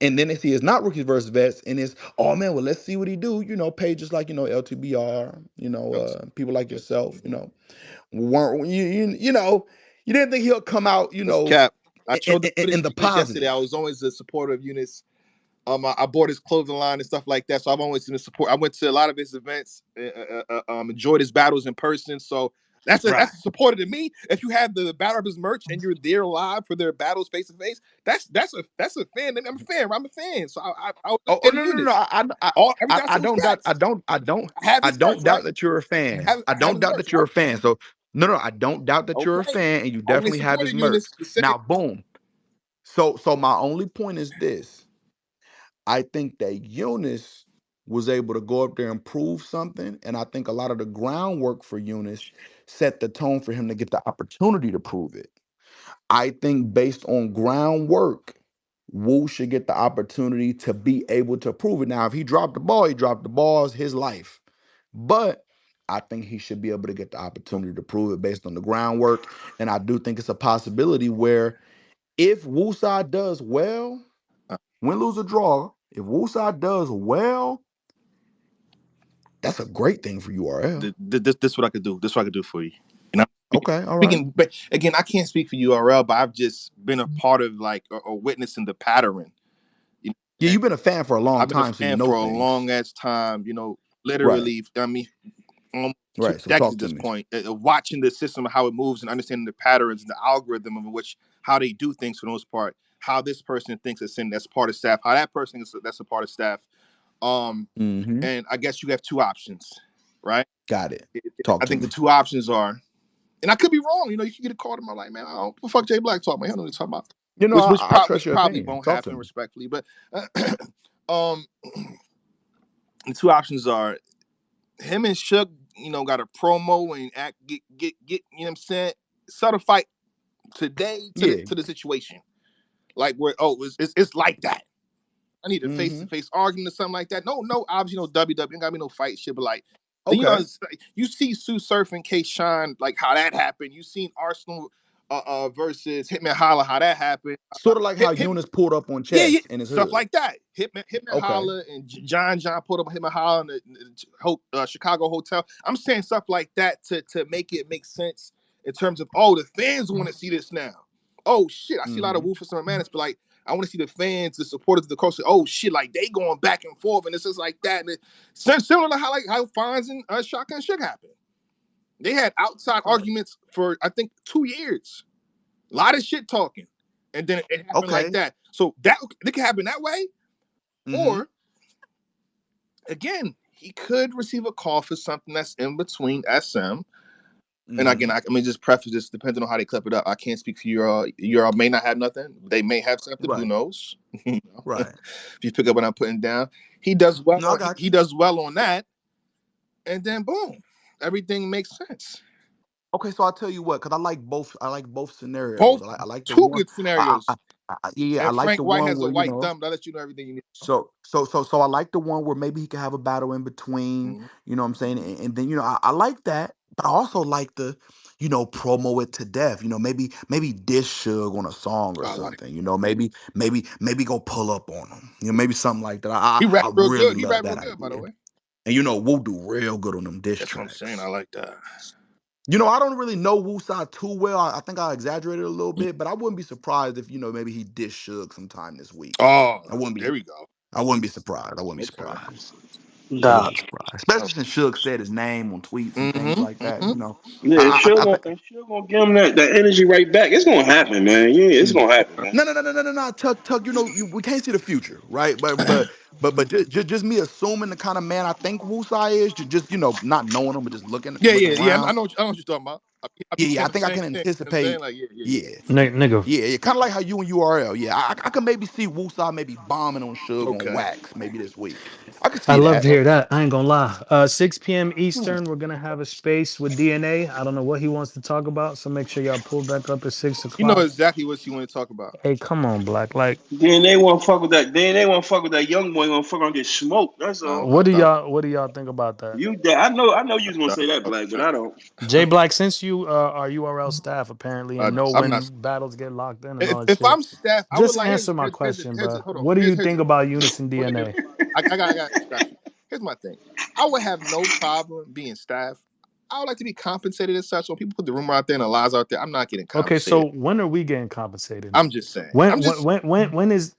and then they see it's not rookies versus vets, and it's oh man, well let's see what he do. Pages like LTBR, people like yourself, Mhm. weren't you didn't think he'll come out, That's cap. I showed the in footage the to Eunice yesterday. I positive. was always a supporter of Eunice. I bought his clothing line and stuff like that. So I've always been a support. I went to a lot of his events. Enjoyed his battles in person. So that's Right. a supporter to me. If you have the Battle Rappers merch and you're there live for their battles face to face, that's a fan. I'm a fan. I'm a fan. So I was a Oh fan of no. Eunice. I Everything I I said was don't doubt facts. I have I his merch, don't right? doubt that you're a fan. I I have don't his doubt merch, that you're right? a fan. So no, I don't doubt that you're a Okay. fan, and you Always definitely have his supported merch. Eunice. Just saying. Now, boom. So my only point is this: I think that Eunice was able to go up there and prove something, and I think a lot of the groundwork for Eunice set the tone for him to get the opportunity to prove it. I think based on groundwork, Wu should get the opportunity to be able to prove it. Now, if he dropped the ball, he dropped the ball. It's his life. But I think he should be able to get the opportunity to prove it based on the groundwork. And I do think it's a possibility where if Wusa does well, win, lose, or draw, if Wusa does well, that's a great thing for URL. This what I could do. This what I could do for you. And I'm Okay, all right. speaking, but again, I can't speak for URL, but I've just been a part of like or witnessing the pattern. You Yeah, know, you've been a fan for a long I've been a time, so you fan know for a things. long ass time. Right, Literally, I mean, almost two right. So decades talk at to this me. point. Watching the system, how it moves, and understanding the patterns and the algorithm of which how they do things for the most part. How this person thinks it's in that's part of staff. How that person is that's a part of staff. Um, Mm-hmm. and I guess you have two options, right? Got it. Talk I to think the me. two options are, and I could be wrong. You can get a call to my like, man, I don't what the fuck Jay Black talking about. I don't know what he's talking about. I trust Which your probably opinion. won't Talk to happen me. respectfully. But um, the two options are him and Suge. Got a promo and act get. You know what I'm saying? Sort of fight today Yeah. to the situation. Like where it's like that. I need a face Mm-hmm. to face argument or something like that. No, obviously no WWE. Ain't got me no fight shit, but like Okay. it's like, you see Sue Surf and K Shine, like how that happened. You seen Arsenal versus Hitman Holla, how that happened. Sort of like how Hit Eunice pulled up on Yeah, chess in his stuff hood. like that. Hitman Okay. Holla and John put up Hitman Holla in the Chicago hotel. I'm saying stuff like that to make it make sense in terms of the fans want to see this now. Oh shit, I see a lot of Mm-hmm. Wolf and Madness, but like I want to see the fans, the supporters of the culture. Oh shit, like they going back and forth, and it's just like that. And similar to how Fonz and Shotgun Suge happened. They had outside Okay. arguments for I think 2 years. A lot of shit talking, and then it happened like Okay. that. So that it can happen that way, Mm-hmm. or again, he could receive a call for something that's in between SM. And Mm-hmm. again, I mean, just preface this depending on how they clip it up. I can't speak for your. Your may not have nothing. They may have something. Who Right. knows? Right. If you pick up what I'm putting down, he does well. No, I got He you. does well on that, and then boom, everything makes sense. Okay, so I'll tell you what, because I like both scenarios. Both I like the two one. good scenarios. Yeah, I And like the Frank White one has a where white thumb. That lets you know everything you need. So I like the one where maybe he could have a battle in between, Mhm. you know what I'm saying? And then, I like that, but I also like the, promo it to death. Maybe diss Suge on a song or I like. something, maybe go pull up on him. Maybe something like that. I He rap I real really good. He love rap real that good, by the idea. way. And we'll do real good on them diss That's what I'm saying. I tracks. like that. I don't really know Woosah too well. I think I exaggerated a little bit, but I wouldn't be surprised if, maybe he diss Suge sometime this week. Oh, I wouldn't be there we go. I wouldn't be surprised. I wouldn't be Okay. surprised. Jesus especially Christ. since Suge said his name on tweets and things Mm-hmm. like that. Mm-hmm. You know, Yeah, I think. and she'll gonna give him that energy right back. It's gonna happen, man. Yeah, it's Mm. gonna happen, man. No, Tuck. You know, we can't see the future, right? But just me assuming the kind of man I think Wusai is, just not knowing him, but just looking Yeah. around. I know what you're talking about. I be Yeah, I saying the think I same can thing. You know what I'm saying? anticipate. Like, yeah. Yeah, Nigga, yeah. Kind of like how you and URL. Yeah, I can maybe see Wusai maybe bombing on Suge on Okay. wax maybe this week. I could I see love to that. hear that. I ain't gonna lie. 6 p.m. Eastern, we're gonna have a space with DNA. I don't know what he wants to talk about, so make sure y'all pull back up at 6 You know o'clock. exactly what you want to talk about. Hey, come on, Black. Like, Then they won't fuck with that. Then they won't fuck with that young boy. Gonna fuck on get smoked. That's Nah, all. nah, nah. what do y'all think about that? You, I know you was gonna Nah, say that, okay. Black, but I don't. Jay Black, since you are URL staff apparently and know I'm not. when battles get locked in and all that If shit, I'm staff, I would just like. answer my question, bro. Hold on. What do you Here's think the about Unison well, nigga. DNA? Here's my thing. I would have no problem being staff. I would like to be compensated as such. When people put the rumor out there and the lies out there, I'm not getting Okay, so compensated. when are we getting compensated? I'm just saying. I'm When just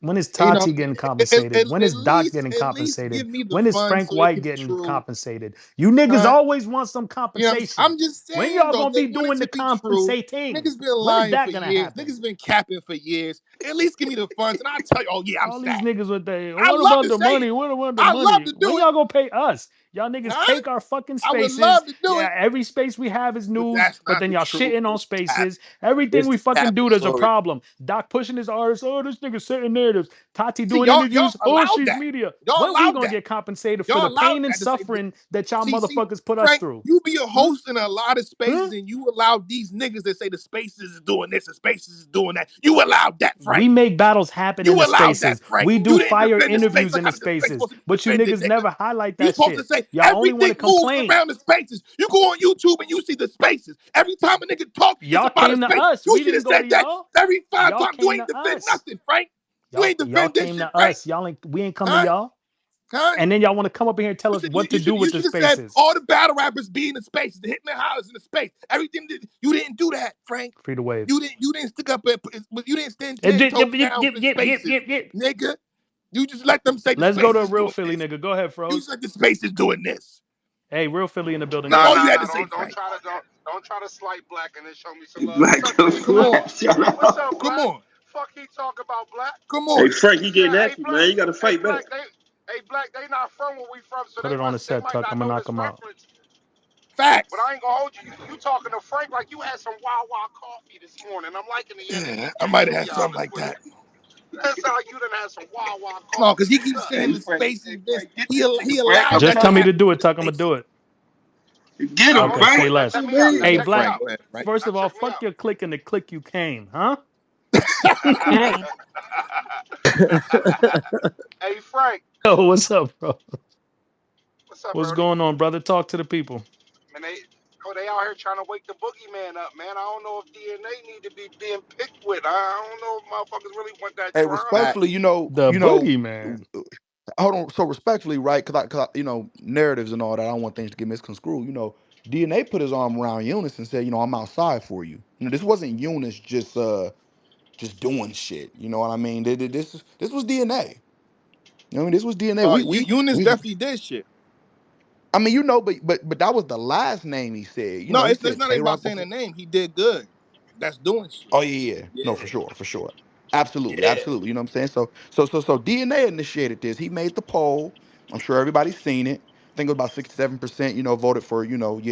when is you know Tati getting compensated? When is Doc getting at least compensated? give me the When is fun Frank so it White can be getting true. compensated? You niggas Huh? always want some You know, compensation. I'm just When saying y'all though, gonna they be want it doing to the be true. compensating? Niggas been When is lying for that gonna years. happen? Niggas been capping for years. At least give me the funds, and I'll tell you, oh yeah, I'm All these staff. niggas with the I what love about to the say money? it. What about the I love money? to When do it. y'all gonna pay us? Y'all niggas Huh? take our fucking I would spaces. love to do Yeah, it, every space we have is but news, that's but not then the y'all truth. shitting on It's cap. spaces. Everything It's we the fucking capping do, there's a story. problem. Doc pushing his artists. Oh, this nigga setting narratives. Tati See, doing y'all interviews. Oh, allowed she's that. media. Y'all When we allowed gonna that. get compensated for Y'all the allowed pain and that to say. suffering that y'all See, motherfuckers put us Frank, through? you be a Hmm? host in a lot of Huh? spaces, and you allow these niggas that say the spaces is doing this and spaces is doing that. You allowed that, We Frank. make battles happen in You the allowed that, spaces. Frank. We do You didn't fire defend the space interviews like in the how the space spaces, supposed to be but you defended, niggas nigga. never highlight You that supposed to shit. say Y'all only want to everything moves complain. around the spaces. You go on YouTube and you see the spaces. Every time a nigga talk, it's Y'all about a came to space. us. You We should didn't have go to said that y'all. every five Y'all times. You came ain't to defend us. nothing, Frank. You ain't Y'all defend this came shit, to Frank. us. Y'all ain't we ain't come to Huh? y'all. Huh? And then y'all want to come up in here and tell You us should what to do you with the should have said spaces. all the battle rappers be in the spaces, the Hitman Hollers in the space. Everything that you didn't do that, Frank. Free the wave. You didn't stick up you didn't stand Yip, 10 yip, toes yip, down yip, for the yip, yip, spaces, yip, yip. nigga. You just let them say the Let's go to a spaces is real doing Philly this. nigga. Go ahead, You just Froze. let the spaces doing this. Hey, real Philly in the building. Go That's Nah, all ahead. you nah, had nah. to say, Don't Frank. try to don't try to slight Black and then show me some love. What's Black up, the J Come Black? on. fuck. Shut What's up. up, Come Black? on. Fuck he talk about Black? Come Hey, on. Frank, you getting Yeah, hey active, Black, man. You got to hey fight back. Black, hey Black, they not from where we from, so Put it on the they set, might Tuck. I'm not gonna know knock this him out. reference. But Facts. I ain't gonna hold you. You talking to Frank like you had some Wawa coffee this morning. I'm liking the energy Yeah, I might have changing, to had be something honest like with that. you. That sound like you done had some Wawa No, because coffee. he What's keeps up? saying Hey, the Frank. space Hey, is this. Frank, get He this nigga, Frank. allowed I'm that Just to tell telling me to happen do with it, the Tuck. I'm gonna spaces. do it. you. Get him, Okay, Hold on, say Frank. wait. Now less. check You me out. Now Hey, mean? check me Frank, Black. out. man, Frank. First Now of all, check me fuck out. your click and the click you came, huh? Hey, Hey Frank, Yo, what's up, bro? what's up, What's Brody? going on, brother? Talk to the people. Man, they out here trying to wake the boogeyman up, man. I don't know if DNA need to be being picked with. I don't know if motherfuckers really want that Hey, drama. Facts. respectfully, The boogeyman. hold on. So respectfully, right? Because narratives and all that. I don't want things to get misconstrued. DNA put his arm around Eunice and said, I'm outside for you. This wasn't Eunice just doing shit. You know what I mean? This was DNA. This was DNA. Eunice We. definitely did shit. I mean, but that was the last name he said. No, He it's said not even Tay about Rock saying a before. name. He did good. That's doing shit. Oh yeah. No, Yeah. for sure. Absolutely, Yeah. absolutely. You know what I'm saying? So DNA initiated this. He made the poll. I'm sure everybody's seen it. I think it was about 67%, voted for,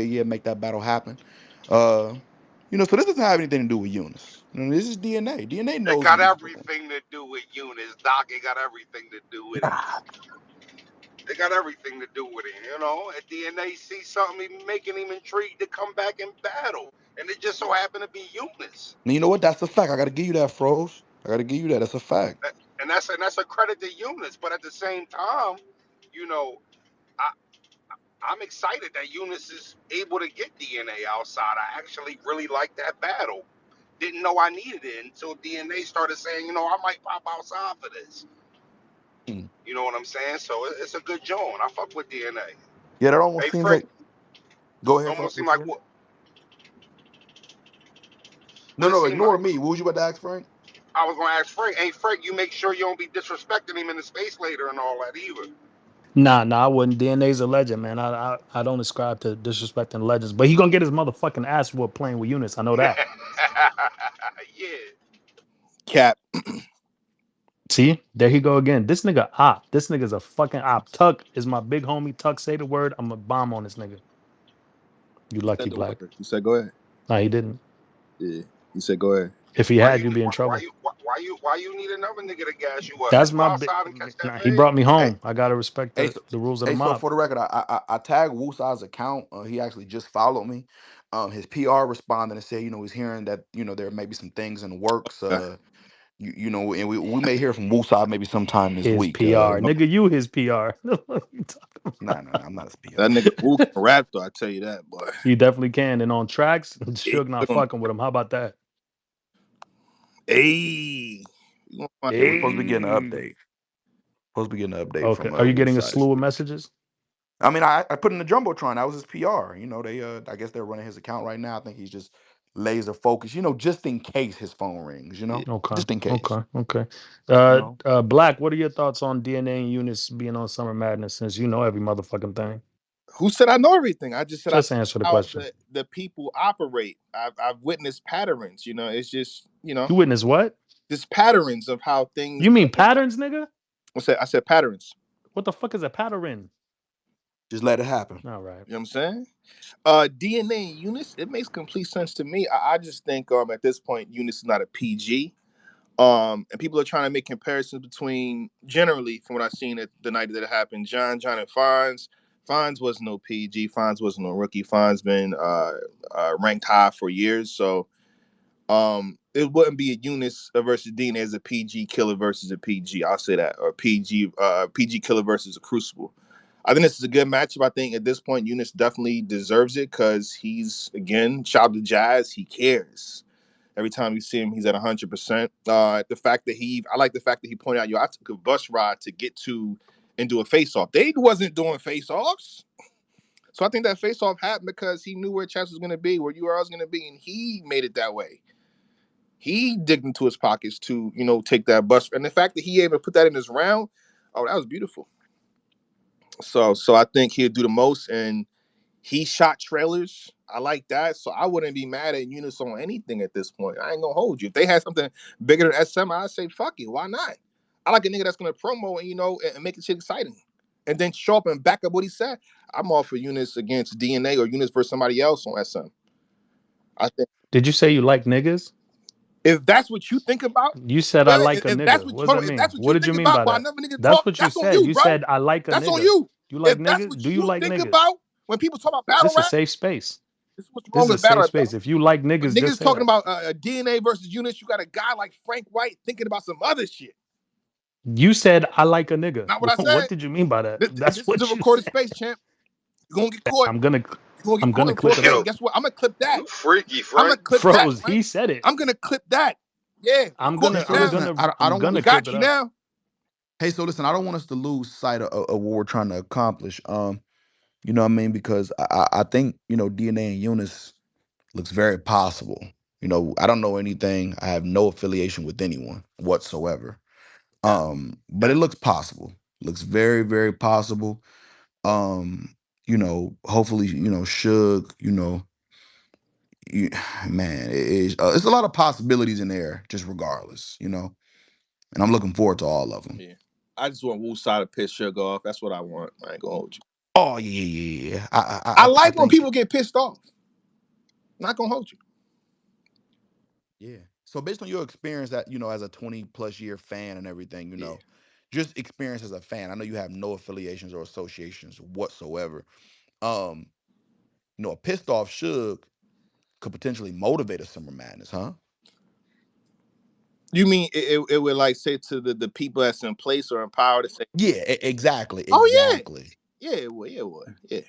yeah, make that battle happen. Uh, so this doesn't have anything to do with Eunice. This is DNA. DNA It knows got what he's doing. everything to do with Eunice, Doc. It got everything to do with it. It got everything to do with it, And DNA see something making him intrigued to come back and battle. And it just so happened to be Eunice. And you know what? That's a fact. I gotta give you that, Froze. I gotta give you that. That's a fact. And that's a credit to Eunice. But at the same time, you know, I, I'm excited that Eunice is able to get DNA outside. I actually really like that battle. Didn't know I needed it until DNA started saying, I might pop outside for this. Mm. You know what I'm saying? So it's a good joint. I fuck with DNA. Yeah, that almost Hey seems Frank, like. Go ahead, Froze. almost seemed What you like saying? what? No, What it no, seemed like. ignore me. What was you about to ask, Frank? I was gonna ask Frank. Hey Frank, you make sure you don't be disrespecting him in the space later and all that either. Nah, I wouldn't. DNA's a legend, man. I don't ascribe to disrespecting legends, but he gonna get his motherfucking ass whooped playing with Eunice. I know that. Yeah. Cap. See, there he go again. This nigga op. This nigga's a fucking op. Tuck is my big homie. Tuck say the word. I'm a bomb on this nigga. You He lucky said the black. word. He said, "Go ahead." Nah, he didn't. Yeah. He said, "Go ahead." If he Why had, you you'd be in trouble. why you need another nigga to gas you up? That's Let's go my big. outside and catch that Nah, he fade. brought me Hey, home. I gotta respect hey, the so, rules of the hey, so mob. for the record, I tagged Wusa's account. He actually just followed me. His PR responded and said, he's hearing that there may be some things in the works. Okay. And we may hear from Wusa maybe sometime this His week. PR, nigga, you his PR. Nah, I'm not his That PR. nigga Wu can rap though. I tell you that, boy. You definitely can. And on tracks, Hey, Suge not you fucking with him. How about that? hey. You gonna find Yeah, we're supposed to be getting an Hey. update. Supposed to be getting an update Okay. from Are you getting a Wusa this slew of week. messages? I mean, I put in the jumbotron. That was his PR. They I guess they're running his account right now. I think he's just laser focused. Just in case his phone rings. yeah. Okay. Just in case. Okay. You know. Black, what are your thoughts on DNA and Eunice being on Summer Madness since you know every motherfucking thing? Who said I know everything? I just said I Just answer the how question. the people operate. I've witnessed patterns. It's just You witness what? just patterns of how things. You mean patterns, nigga? I said patterns. What the fuck is a pattern? Just let it happen. All right. You know what I'm saying? DNA and Eunice, it makes complete sense to me. I just think at this point Eunice is not a PG. And people are trying to make comparisons between generally from what I've seen at the night that it happened, John and Fonz. Fonz was no PG. Fonz was no rookie. Fonz been ranked high for years. So it wouldn't be a Eunice versus DNA as a PG killer versus a PG. I'll say that. Or PG killer versus a Crucible. I think this is a good matchup. I think at this point, Eunice definitely deserves it because he's, again, shout out to Jazz. He cares. Every time you see him, he's at 100%. I like the fact that he pointed out, I took a bus ride to get to and do a face-off. They wasn't doing face-offs. So I think that face-off happened because he knew where Chess was going to be, where URL was going to be, and he made it that way. He digged into his pockets to, take that bus. And the fact that he able to put that in his round, oh, that was beautiful. So I think he'll do the most, and he shot trailers. I like that. So I wouldn't be mad at Eunice on anything at this point. I ain't gonna hold you. If they had something bigger than SM, I'd say fuck it. Why not? I like a nigga that's gonna promo and make the shit exciting. And then show up and back up what he said. I'm all for Eunice against DNA or Eunice versus somebody else on SM. I think Did you say you like niggas? if that's what you think about, You said I well, like a if that's nigga. what What does hold that on, if mean? that's what What you did you think mean about by while that? another nigga That's talk, what you that's on said. you, You bro. said I like a That's on nigga. you. You like If that's niggas? what Do you you like think niggas? about when people talk about battle This is a rap, safe space. this is what's This wrong is a with safe battle rap, space. though. If you like When niggas, just niggas say talking that. about a DNA versus Eunice, you got a guy like Frank White thinking about some other shit. You said I like a nigga. Not what I What said. did you mean by that? That's This is a what you recorded said. space, champ. You're gonna get caught. I'm gonna You're gonna get I'm caught gonna in clip it 4K. up. And Yo, guess what? I'm gonna clip that. you freaky, I'm gonna Frank. clip that, Froze. Frank. He said it. I'm gonna clip that. Yeah, we caught Hey, you so now. listen, I I'm don't want gonna We us. clip got it you up. now. Hey, so listen, I don't want us to lose sight of what we're trying to accomplish. You know what I mean? Because I think DNA and Eunice looks very possible. I don't know anything. I have no affiliation with anyone whatsoever. Yeah. But it looks possible. Looks very, very possible. Hopefully, Suge, you, man, it's a lot of possibilities in there, just regardless. And I'm looking forward to all of them. Yeah. I just want Wu Side to piss Sugar off. That's what I want. I ain't gonna hold you. Oh yeah, yeah, yeah. I I like when think people get pissed off. Not gonna hold you. yeah. So based on your experience that as a 20+ year fan and everything, Yeah. just experience as a fan. I know you have no affiliations or associations whatsoever. Um, a pissed off Suge could potentially motivate a Summer Madness, huh? You mean it would like say to the people that's in place or in power to say, Yeah, exactly, oh yeah, exactly. yeah, it would. Yeah.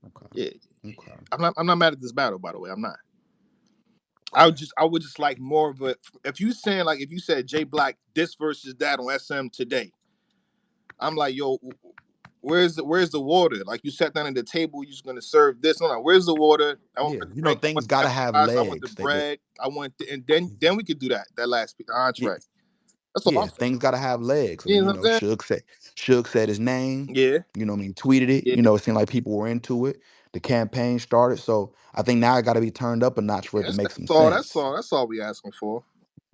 Okay, Yeah. okay. I'm not mad at this battle, by the way. I'm not. Okay. I would just like more of a if you said Jay Black this versus that on SM today, I'm like, yo, where's the water? Like you sat down at the table, you're just gonna serve this. No, where's the water? I want Yeah, the drink, I things want the gotta have appetizer, I want the legs. They bread, I want and then we could do that last yeah, entree. That's all Yeah, I'm saying. things gotta have legs. I You mean, know what I'm saying? Suge said his name. Yeah, You know what I mean? Tweeted it. yeah, You know, it seemed like people were into it. The campaign started. So I think now it got to be turned up a notch for yeah. it to make some That's sense. all. That's all we asking for.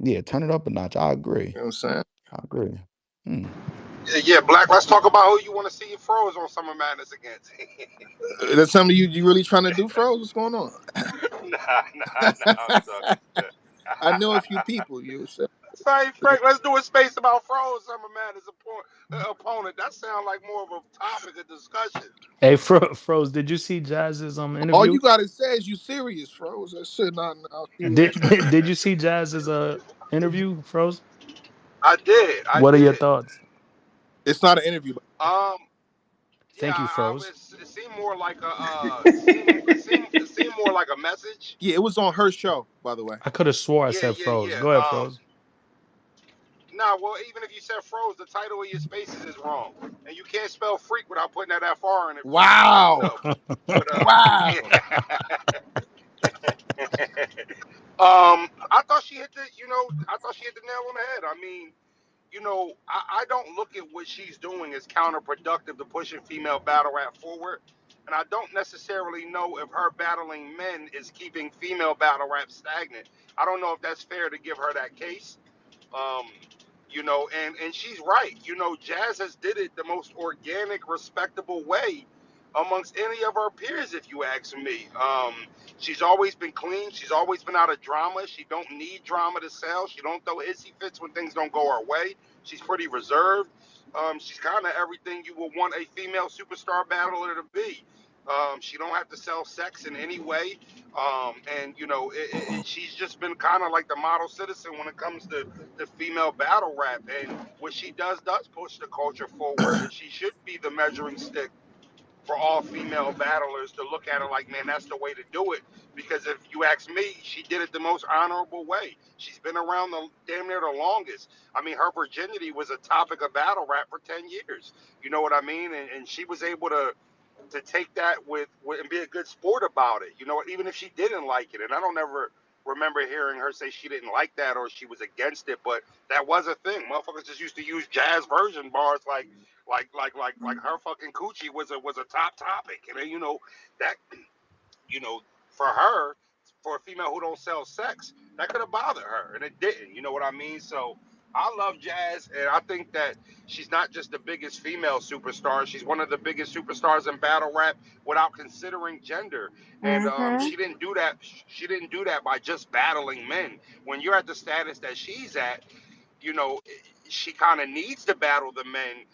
Yeah, turn it up a notch. I agree. You know what I'm saying? I agree. Hmm. Yeah, Black. Let's talk about who you want to see froze on Summer Madness against. That's something you really trying to do, Fro? What's going on? Nah. I'm talking shit. I know a few people. You said Say, Frank, let's do a space about froze Summer Madness opponent. That sounds like more of a topic of discussion. Hey, Froze, did you see Jazz's all interview? you gotta say is you serious, Fro. That shit. Not. I'll see what Did you do. did you see Jazz's interview, Froze? I did. I What are your did. thoughts? It's not an interview. Um. Yeah, Thank you, I Froze. was. It seemed more like a. It seemed more like a message. Yeah, it was on her show, by the way. I could have swore I Yeah, said yeah, Froze. yeah. Go ahead, Froze. Nah, well, even if you said froze, the title of your spaces is wrong, and you can't spell freak without putting that FR in it, Frank. So let you Wow. know. But Wow. I thought she hit the. I thought she hit the nail on the head. I mean, I don't look at what she's doing as counterproductive to pushing female battle rap forward. And I don't necessarily know if her battling men is keeping female battle rap stagnant. I don't know if that's fair to give her that case. Um, and she's right. Jazz has did it the most organic, respectable way amongst any of her peers, if you ask me. She's always been clean. She's always been out of drama. She don't need drama to sell. She don't throw hissy fits when things don't go her way. She's pretty reserved. She's kind of everything you would want a female superstar battler to be. She don't have to sell sex in any way. And she's just been kind of like the model citizen when it comes to the female battle rap. And what she does push the culture forward. And she should be the measuring stick for all female battlers to look at her like, man, that's the way to do it. Because if you ask me, she did it the most honorable way. She's been around the damn near the longest. I mean, her virginity was a topic of battle rap for 10 years. You know what I mean? And she was able to take that with and be a good sport about it. Even if she didn't like it. And I don't ever remember hearing her say she didn't like that or she was against it, but that was a thing. Motherfuckers just used to use jazz version bars like her fucking coochie was a top topic. And then that you know, for her, for a female who don't sell sex, that could have bothered her, and it didn't. You know what I mean? So I love Jazz, and I think that she's not just the biggest female superstar; she's one of the biggest superstars in battle rap without considering gender. And Mhm. she didn't do that. She didn't do that by just battling men. When you're at the status that she's at, you know, she kind of needs to battle the men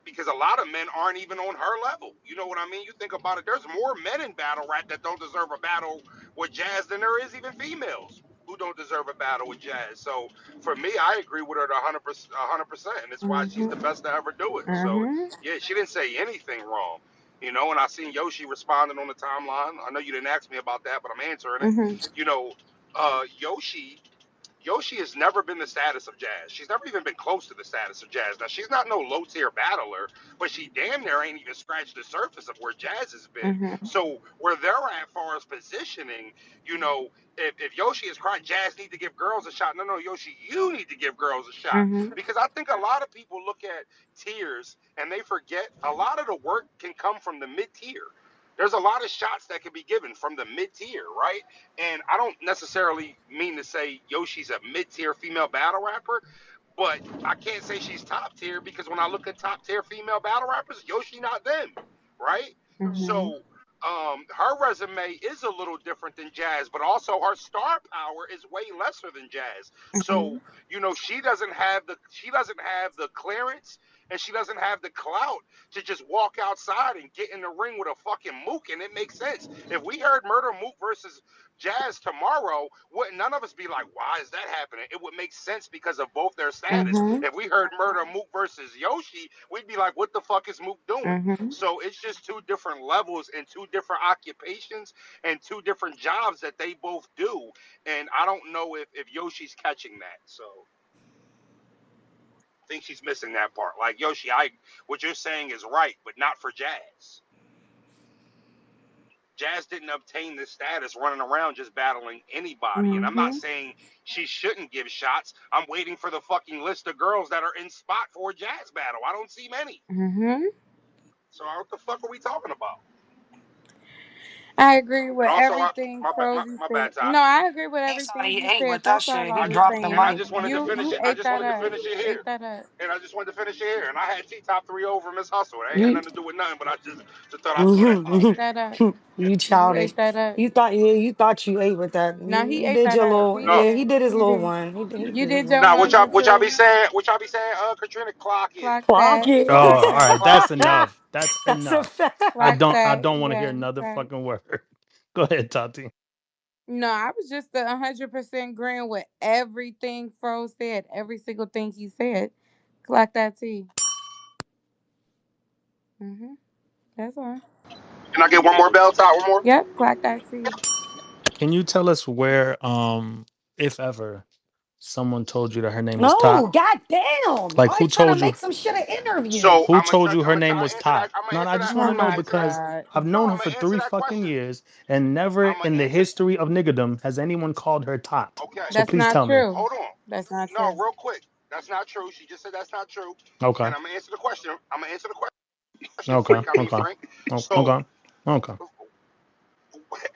because a lot of men aren't even on her level. You know what I mean? You think about it, there's more men in battle rap that don't deserve a battle with Jazz than there is even females who don't deserve a battle with Jazz. So for me, I agree with her to 100%, 100%, and it's why she's the Mhm. best to ever do it. So Mhm. yeah, she didn't say anything wrong. And I seen Yoshi responding on the timeline. I know you didn't ask me about that, but I'm answering it. Mhm. You know, Yoshi has never been the status of Jazz. She's never even been close to the status of Jazz. Now, she's not no low tier battler, but she damn near ain't even scratched the surface of where Jazz has been. Mhm. So, where they're at as far as positioning, if Yoshi is crying, Jazz need to give girls a shot. No, Yoshi, you need to give girls a shot. Mhm. Because I think a lot of people look at tiers and they forget a lot of the work can come from the mid tier. There's a lot of shots that can be given from the mid tier, right? And I don't necessarily mean to say Yoshi's a mid-tier female battle rapper, but I can't say she's top tier because when I look at top tier female battle rappers, Yoshi not them, right? Mhm. So her resume is a little different than Jazz, but also her star power is way lesser than Jazz. So Mhm. she doesn't have the clearance and she doesn't have the clout to just walk outside and get in the ring with a fucking mook, and it makes sense. If we heard Murder Mook versus Jazz tomorrow, would none of us be like, why is that happening? It would make sense because of both their status. Mhm. If we heard Murder Mook versus Yoshi, we'd be like, what the fuck is Mook doing? Mhm. So it's just two different levels and two different occupations and two different jobs that they both do. And I don't know if Yoshi's catching that. So I think she's missing that part. Like Yoshi, what you're saying is right, but not for Jazz. Jazz didn't obtain this status running around just battling anybody. And I'm not Mhm. saying she shouldn't give shots. I'm waiting for the fucking list of girls that are in spot for a Jazz battle. I don't see many. Mhm. So what the fuck are we talking about? I agree And with also, everything Frozy my said. bad, Ty. No, I agree with He said everything he you ate said. with that That's all shit. I He was dropped the And I saying. mic. just wanted to finish You it. I ate just that wanted to up. finish it You ate here. that up. And I just wanted to finish it here. And I had T top 3 over Miss Hustle. It ain't had You nothing to do with nothing, but I just thought I'd throw that You out you ate there. that up. You childish. ate that up. You thought you ate with that. No, he You ate did that your up. little, He No, yeah, he did. did his You little did. one. He You did his did your little now one. hundred what y'all be too. saying? What y'all be saying? Katrina, clock it. Clock Clock that. it. Oh, Clock all that. right. Clock That's it. enough. That's That's a enough. fact. Clock I that. don't want to hear Yeah. another Right. fucking word. Go ahead, Tati. No, I was just 100% agreeing with everything Fro said. Every single thing he said. Clock that T. That's all. Can I get one more bell, Top? One more? Yep. Clock that T. Can you tell us where, if ever, someone told you that her name was No, Tot? goddamn. Like, Always trying to make some shit an interview. So who told you her name was answer that. Tot? I'm gonna No, no, I answer just that. want Oh to know my because God. I've No, known her I'm for gonna answer three that fucking question. years, and never I'm gonna in the answer. history of niggerdom has anyone called her Tot. Okay, So That's please not tell me. true. hold on. That's not No, true. real quick. That's not true. She just said that's not true. Okay. And I'm gonna answer the question. I'm gonna answer the question for Okay. you. I mean, Okay. Frank. So Okay. Okay.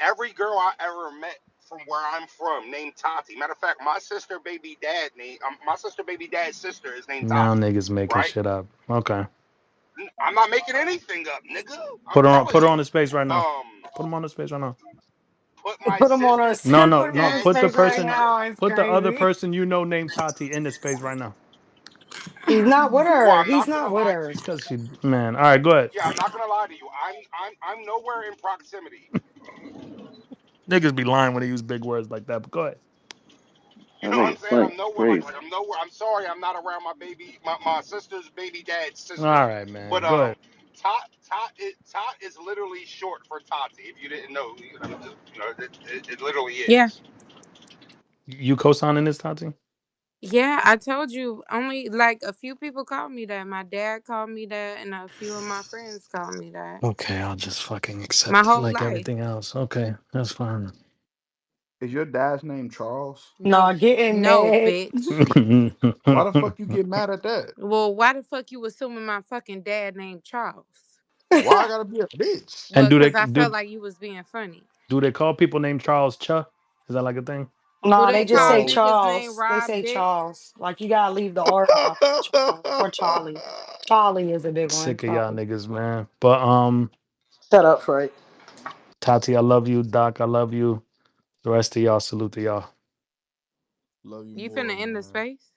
every girl I ever met from where I'm from named Tati. Matter of fact, my sister baby dad's sister is named Now Tati. niggas making Right? shit up. Okay. I'm not making anything up, nigga. I'm telling Put her you. on the space right now. Um, Put him on the space right now. put my Put him on sister's us. No, baby no, Put him no. on his dad's Put the face right person, sister. now. It's put the other crazy. person you know named Tati in the space right now. He's not with Well, her. I'm He's not gonna not with lie her. to you. Cause she, man. All right, go ahead. Yeah, I'm not gonna lie to you. I'm nowhere in proximity. Niggas be lying when they use big words like that. But go ahead. You I know what I'm think saying? Frank I'm nowhere crazy. I'm nowhere. I'm sorry, I'm not around my sister's baby dad's All sister. right, But man. Go ahead. Tot is literally short for Tati. If you didn't know, it literally Yeah. is. You co-signing this, Tati? Yeah, I told you. Only like a few people called me that. My dad called me that, and a few of my friends called me that. Okay, I'll just fucking My accept it whole like life. everything else. Okay, that's fine. Is your dad's name Charles? Nah, No, getting no, mad. bitch. Why the fuck you get mad at that? Well, why the fuck you assuming my fucking dad named Charles? Why I gotta be a bitch? And Well, cause I felt like you was being funny. do they call people named Charles Cha? Is that like a thing? Do Nah, they they just call say No. niggas named Charles. They Rob say Dick? Charles. Like you gotta leave the R out. Charles or Charlie. Charlie is a big one. Sick of y'all Charlie. niggas, man. But Shut up, Frank. Tati, I love you. Doc, I love you. The rest of y'all, salute to y'all. Love you You more, finna end the man. space?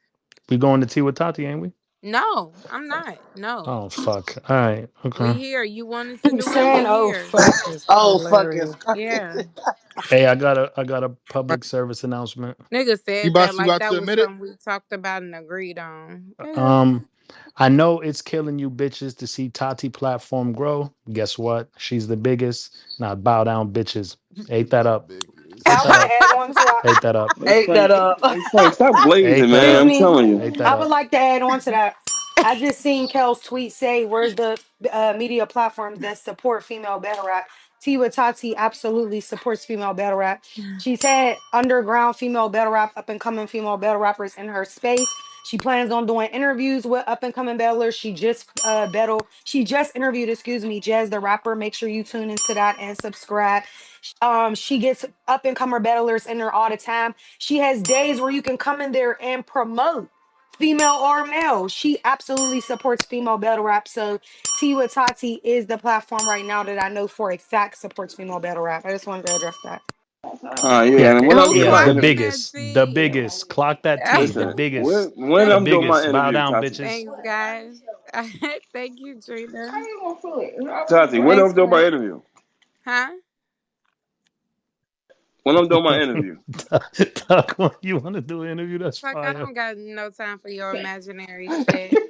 We going to tea with Tati, ain't we? No, I'm not. No. Oh fuck. All right. Okay. We here. You wanted to do it, Saying we oh here. fuck is Oh, fuck is hilarious. Yeah. crazy. Hey, I got a public service announcement. Nigga You said that about you like about that to was admit it? something we talked about and agreed on. Nigga. Um, I know it's killing you bitches to see Tati platform grow. Guess what? She's the biggest. Now bow down, bitches. Ate that She's the up. I Ate biggest. would that like up. to add on to that. Ate that up. Hey Ate that Frank, up. hey Frank, stop Ate blazing, that man. up. I'm Disney. telling you. Ate that I would up. like to add on to that. I just seen Kel's tweet say, "Where's the media platforms that support female battle rap?" Tiwa Tati absolutely supports female battle rap. She's had underground female battle rap, up and coming female battle rappers in her space. She plans on doing interviews with up and coming battlers. She just interviewed, excuse me, Jazz the rapper. Make sure you tune into that and subscribe. She gets up and comer battlers in there all the time. She has days where you can come in there and promote female or male. She absolutely supports female battle rap. So Tiwa Tati is the platform right now that I know for a fact supports female battle rap. I just wanted to address that. Yeah, Yeah, and when I'm Who doing yeah, my the clocking interview, that biggest. The T? biggest. Clock that T. The listen, biggest. when The I'm Thank doing my biggest. you. Bow interview, down, Tati, bitches. Thanks, guys. Thank you, Trina. Tati, when Thanks, I'm doing my Frank. interview, Huh? when I'm doing my interview, Doc, when you want to do an interview? That's Fuck, I fire. don't got no time for your imaginary shit.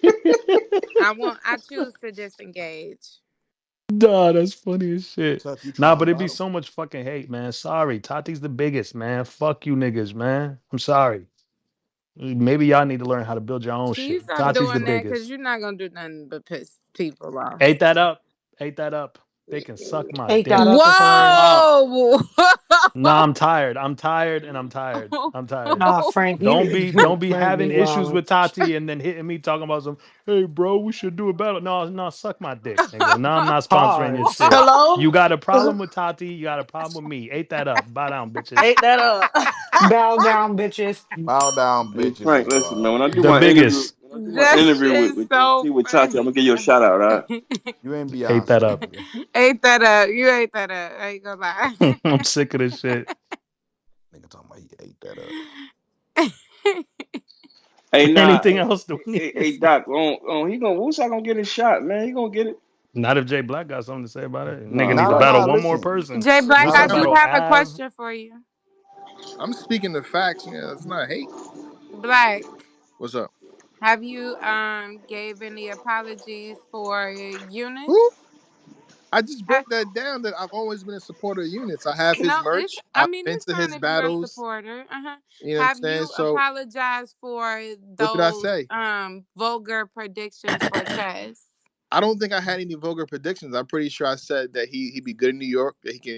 I choose to disengage. Nah, that's funny as shit. Tough, you Nah, trying to but it'd be battle? so much fucking hate, man. Sorry. Tati's the biggest, man. Fuck you niggas, man. I'm sorry. Maybe y'all need to learn how to build your own Can you shit. stop Tati's the doing that? Because biggest. you're not going to do nothing but piss people off. Ate that up. Ate that up. They can suck my Take that dick. up is hilarious. Whoa! Nah, I'm tired. I'm tired and I'm tired. I'm tired. Nah, Frank, Don't be Frank having be issues wildin'. with Tati and then hitting me talking about some, hey bro, we should do a battle. No, no, suck my dick, nigga. No, I'm not sponsoring your Pause. shit. Hello? You got a problem with Tati, you got a problem with me. Ate that up. Bow down, bitches. Ate that up. Bow down, bitches. Bow down, Hey bitches Frank, is listen, man. wild. The biggest. When I do my That interview shit's with so T with Tati, I'm funny. gonna give you a shout out, all right? You ain't Ate that Beyonce, up. nigga. Ate that up. You ate that up. I ain't gonna lie. I'm sick of this shit. Nigga talking about he ate that up. Hey, nah, Anything else do we need to hey, say? Doc, he gonna Woosa gonna get his shot, man. He gonna get it. Not if Jay Black got something to say about it. Nigga Nah, need Nah, to nah, Doc. battle nah. one more Listen. person. Jay Black, He Nah, I should do listen. battle have a Av. question for you. I'm speaking the facts. Yeah, it's not hate. Black, What's up? have you gave any apologies for Eunice? Who? I just Ha- broke that down. That I've always been a supporter of units. I have his no, it's. merch. I I've mean, been it's to fine his if you're a battles. supporter. Uh-huh. You know what I'm Have saying? you So apologized for what did I those say? vulgar predictions for chess? I don't think I had any vulgar predictions. I'm pretty sure I said that he'd be good in New York. That he can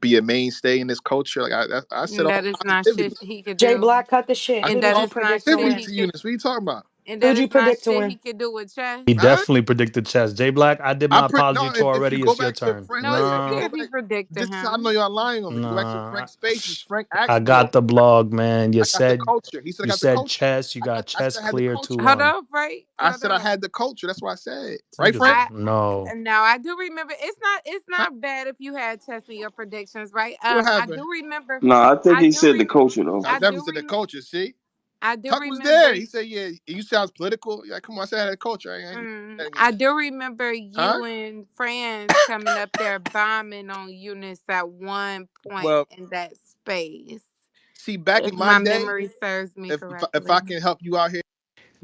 be a mainstay in this culture. Like I said And all that is not positivity. shit he could Jay do. Black, cut the shit. I Who And said did that you all is not predict to shit positivity win? he to could. Eunice. What are you talking about? And that Who'd you is not predict to shit win? he could do with chess. He Huh? definitely predicted chess. Jay Black, I did my apology No. tour If already. you go It's your back to turn. Frank, No, listen. you If you Nah, go can't be back, predicting this is how I him. know y'all lying on me. Go back to nah. Frank's spaces. Frank asked I me, "Well, got the blog, man. I got the culture." He said, "I You got the said culture." chess. You got I chess said I had the clear two culture. Hold one. up, right? I Hold said I up. had the culture. That's what I said. Right, Niggas, Frank? I no. Now I do remember. It's Huh? not bad if you had chess in your predictions, right? What I do happened? remember. Nah, I think I he do said the rem. culture though. I I definitely do said the rem. culture. See, I do Tuck was there. remember. He said, "Yeah, you sounds political." Yeah, come on. I said I had the culture. I ain't that I against you. do remember Huh? you and friends coming up there bombing on Eunice at one point Well, in that space, see, back if in my my day, memory serves me if I correctly. can help you out here,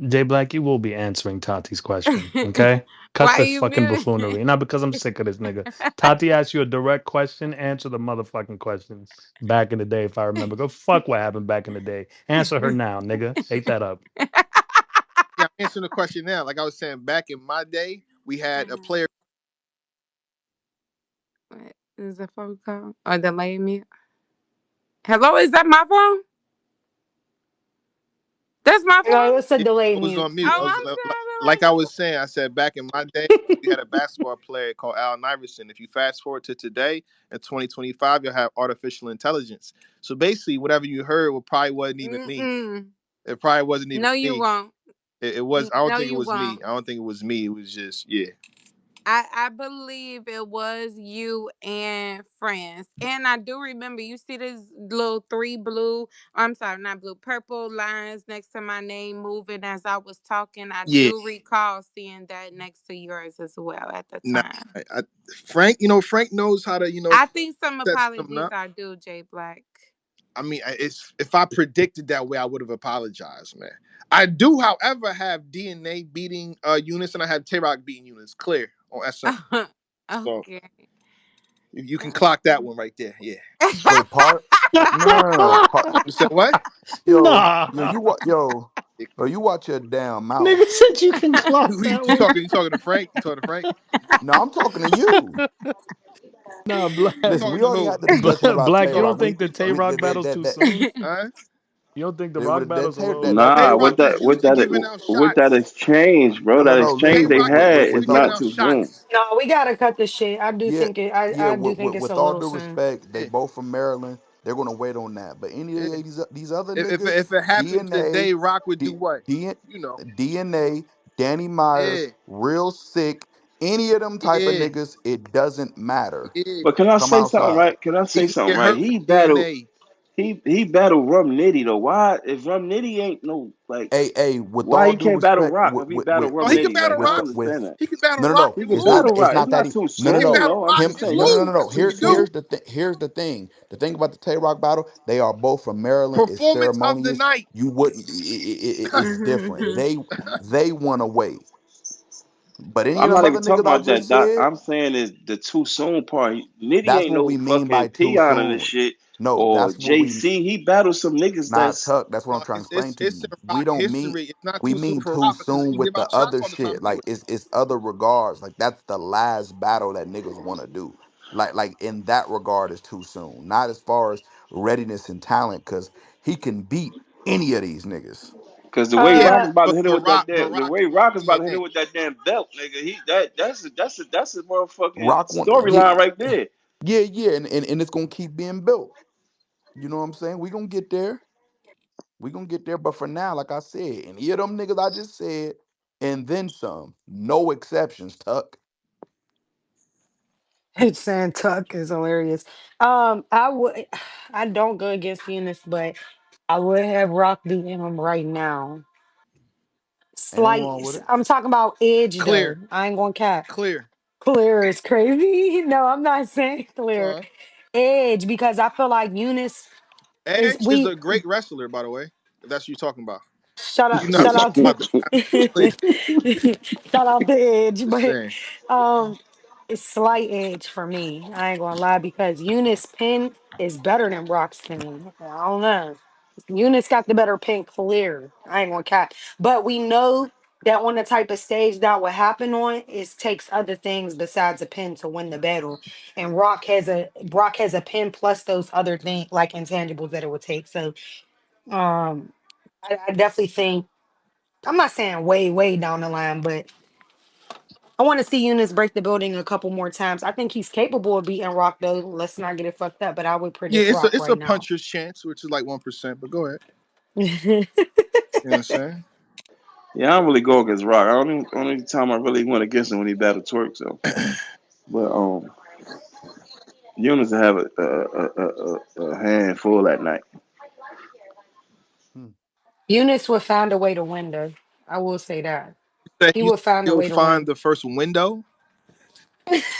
Jay Black, you will be answering Tati's question, okay? Cut Why the you fucking muting? buffoonery. Not because I'm sick of this nigga. Tati asked you a direct question. Answer the motherfucking question. Back in the day, if I remember. Go fuck what happened back in the day. Answer her now, nigga. Ate that up. yeah, I'm answering the question now. Like I was saying, back in my day, we had a player. What is a phone call or delay me? Hello, is that my phone? That's my No, it phone. was a Yeah, delayed I was mute. on mute. I Oh, was I'm like I sorry. was saying. I said back in my day, we had a basketball player called Al Iverson. If you fast forward to today, in 2025, you'll have artificial intelligence. So basically, whatever you heard, probably wasn't even me. Mm-mm. It probably wasn't even No, you me. won't. It was. I don't No, think it you was me. won't. I don't think it was me. It was just yeah. I believe it was you and friends. And I do remember you see this little three blue, I'm sorry, not blue, purple lines next to my name moving as I was talking. I Yeah. do recall seeing that next to yours as well at the Nah, time. Frank. Frank knows how to I think some set something apologies up. are due, Jay Black. I mean, it's if I predicted that way, I would have apologized, man. I do, however, have DNA beating Eunice, and I have Tay Rock beating Eunice clear on SM. So Okay. you can clock that one right there. Yeah. Wait, part? No, part. You said what? Yo, Nah. you watch your damn Nigga mouth. said you can clock Who that you one. talking? You talking to Frank? You talking to Frank? No, I'm talking to you. Nah, Black. You Listen, talking we to already who? had the discussion about Black, Tay you Talking Rock. don't to We think who? the You Tay talking we to? Rock that battle's that too that soon? Huh? You don't think the Rock battle's a little that like Tay Nah, Rock is with used to giving out that shots. exchange, bro, no no that no. Tay exchange Listen, they Rock is had used with to is all giving not the out too soon. shots. No, we gotta cut this shit. I do yeah think it. yeah I do think it's with a all little due soon. respect, they Yeah, both from Maryland. They're gonna wait on that. But any yeah. of these other If niggas, if it happened DNA, today, Rock would do D, what? D, You know. DNA, Danny Yeah, Myers, real sick. Any of them type of yeah, niggas, it doesn't matter. yeah. But can I Come say something outside. right? Can I He say can something get right? hurt from DNA. He battled Rum Nitty though. Why if Rum Nitty ain't no like With why all he due can't battle respect, Rock if he battled Oh, Rum he can Nitty? Like battle I don't Rock. understand that. He can battle no no Rock no. He and can It's not lose. battle it's Rock. It's not that not too no He no can soon no. battle though. I'm Rock just Him and no saying. no no no lose. no. That's what he Here's can do. the thing. The thing about the Tay Rock battle, they are both from Maryland. It's Performance of the ceremonious. night. You wouldn't. It's different. They want to wait. But any of I'm them not other even talking niggas I about just that, Doc. said, I'm saying is the too soon part. Nitty that's ain't what no we mean by fucking too peon in this soon. shit. No, Or that's what we JC, he battled some niggas not that's Tuck. That's what I'm trying to explain to It's you. in We rock don't mean history. It's not we too soon mean for too rock because soon he give with the out shots other all the time shit. anyway. Like it's other regards. Like that's the last battle that niggas want to do. Like in that regard is too soon. Not as far as readiness and talent, because he can beat any of these niggas. because the way Yeah, Rock is Uh, about to hit him with that But damn, the rock way got Rock is about to hit him DNA. with that damn belt, nigga. That's a motherfucking Rock one, yeah, storyline right there. yeah, and it's gonna keep being built. You know what I'm saying? We gonna get there. We gonna get there. But for now, like I said, any of them niggas I just said, and then some. No exceptions, Tuck. It's saying Tuck is hilarious. I would, I don't go against Eunice, but I would have Rock beat him right now. Ain't nothing wrong with it. I'm talking about Edge though. Clear, I ain't going cat. clear. Clear is crazy. No, I'm not saying clear. Fine. Edge because I feel like Eunice is Edge is we a great wrestler, by the way. If that's what you're talking about. You're not shout talking out to about the clear. shout out to Edge, Just but saying. um it's slight edge for me. I ain't gonna lie because Eunice pin is better than Brock's pin. I don't know. Eunice got the better pin clear. I ain't gonna cap. But we know that on the type of stage that would happen on is takes other things besides a pin to win the battle. And Brock has a pin plus those other things like intangibles that it would take. So I definitely think I'm not saying way, way down the line, but I want to see Eunice break the building a couple more times. I think he's capable of beating Rock though. Let's not get it fucked up. But I would Yeah, predict Rock it's a right now. puncher's chance, which is like 1%. But go ahead. You know what I'm saying? Yeah, I don't really go against Rock. Only time I really went against him when he battled Twerk. So, but Eunice will have a handful that night. Hmm. Eunice would find a way to win though. I will say that. That He you would find a you'll way to find win. the first window.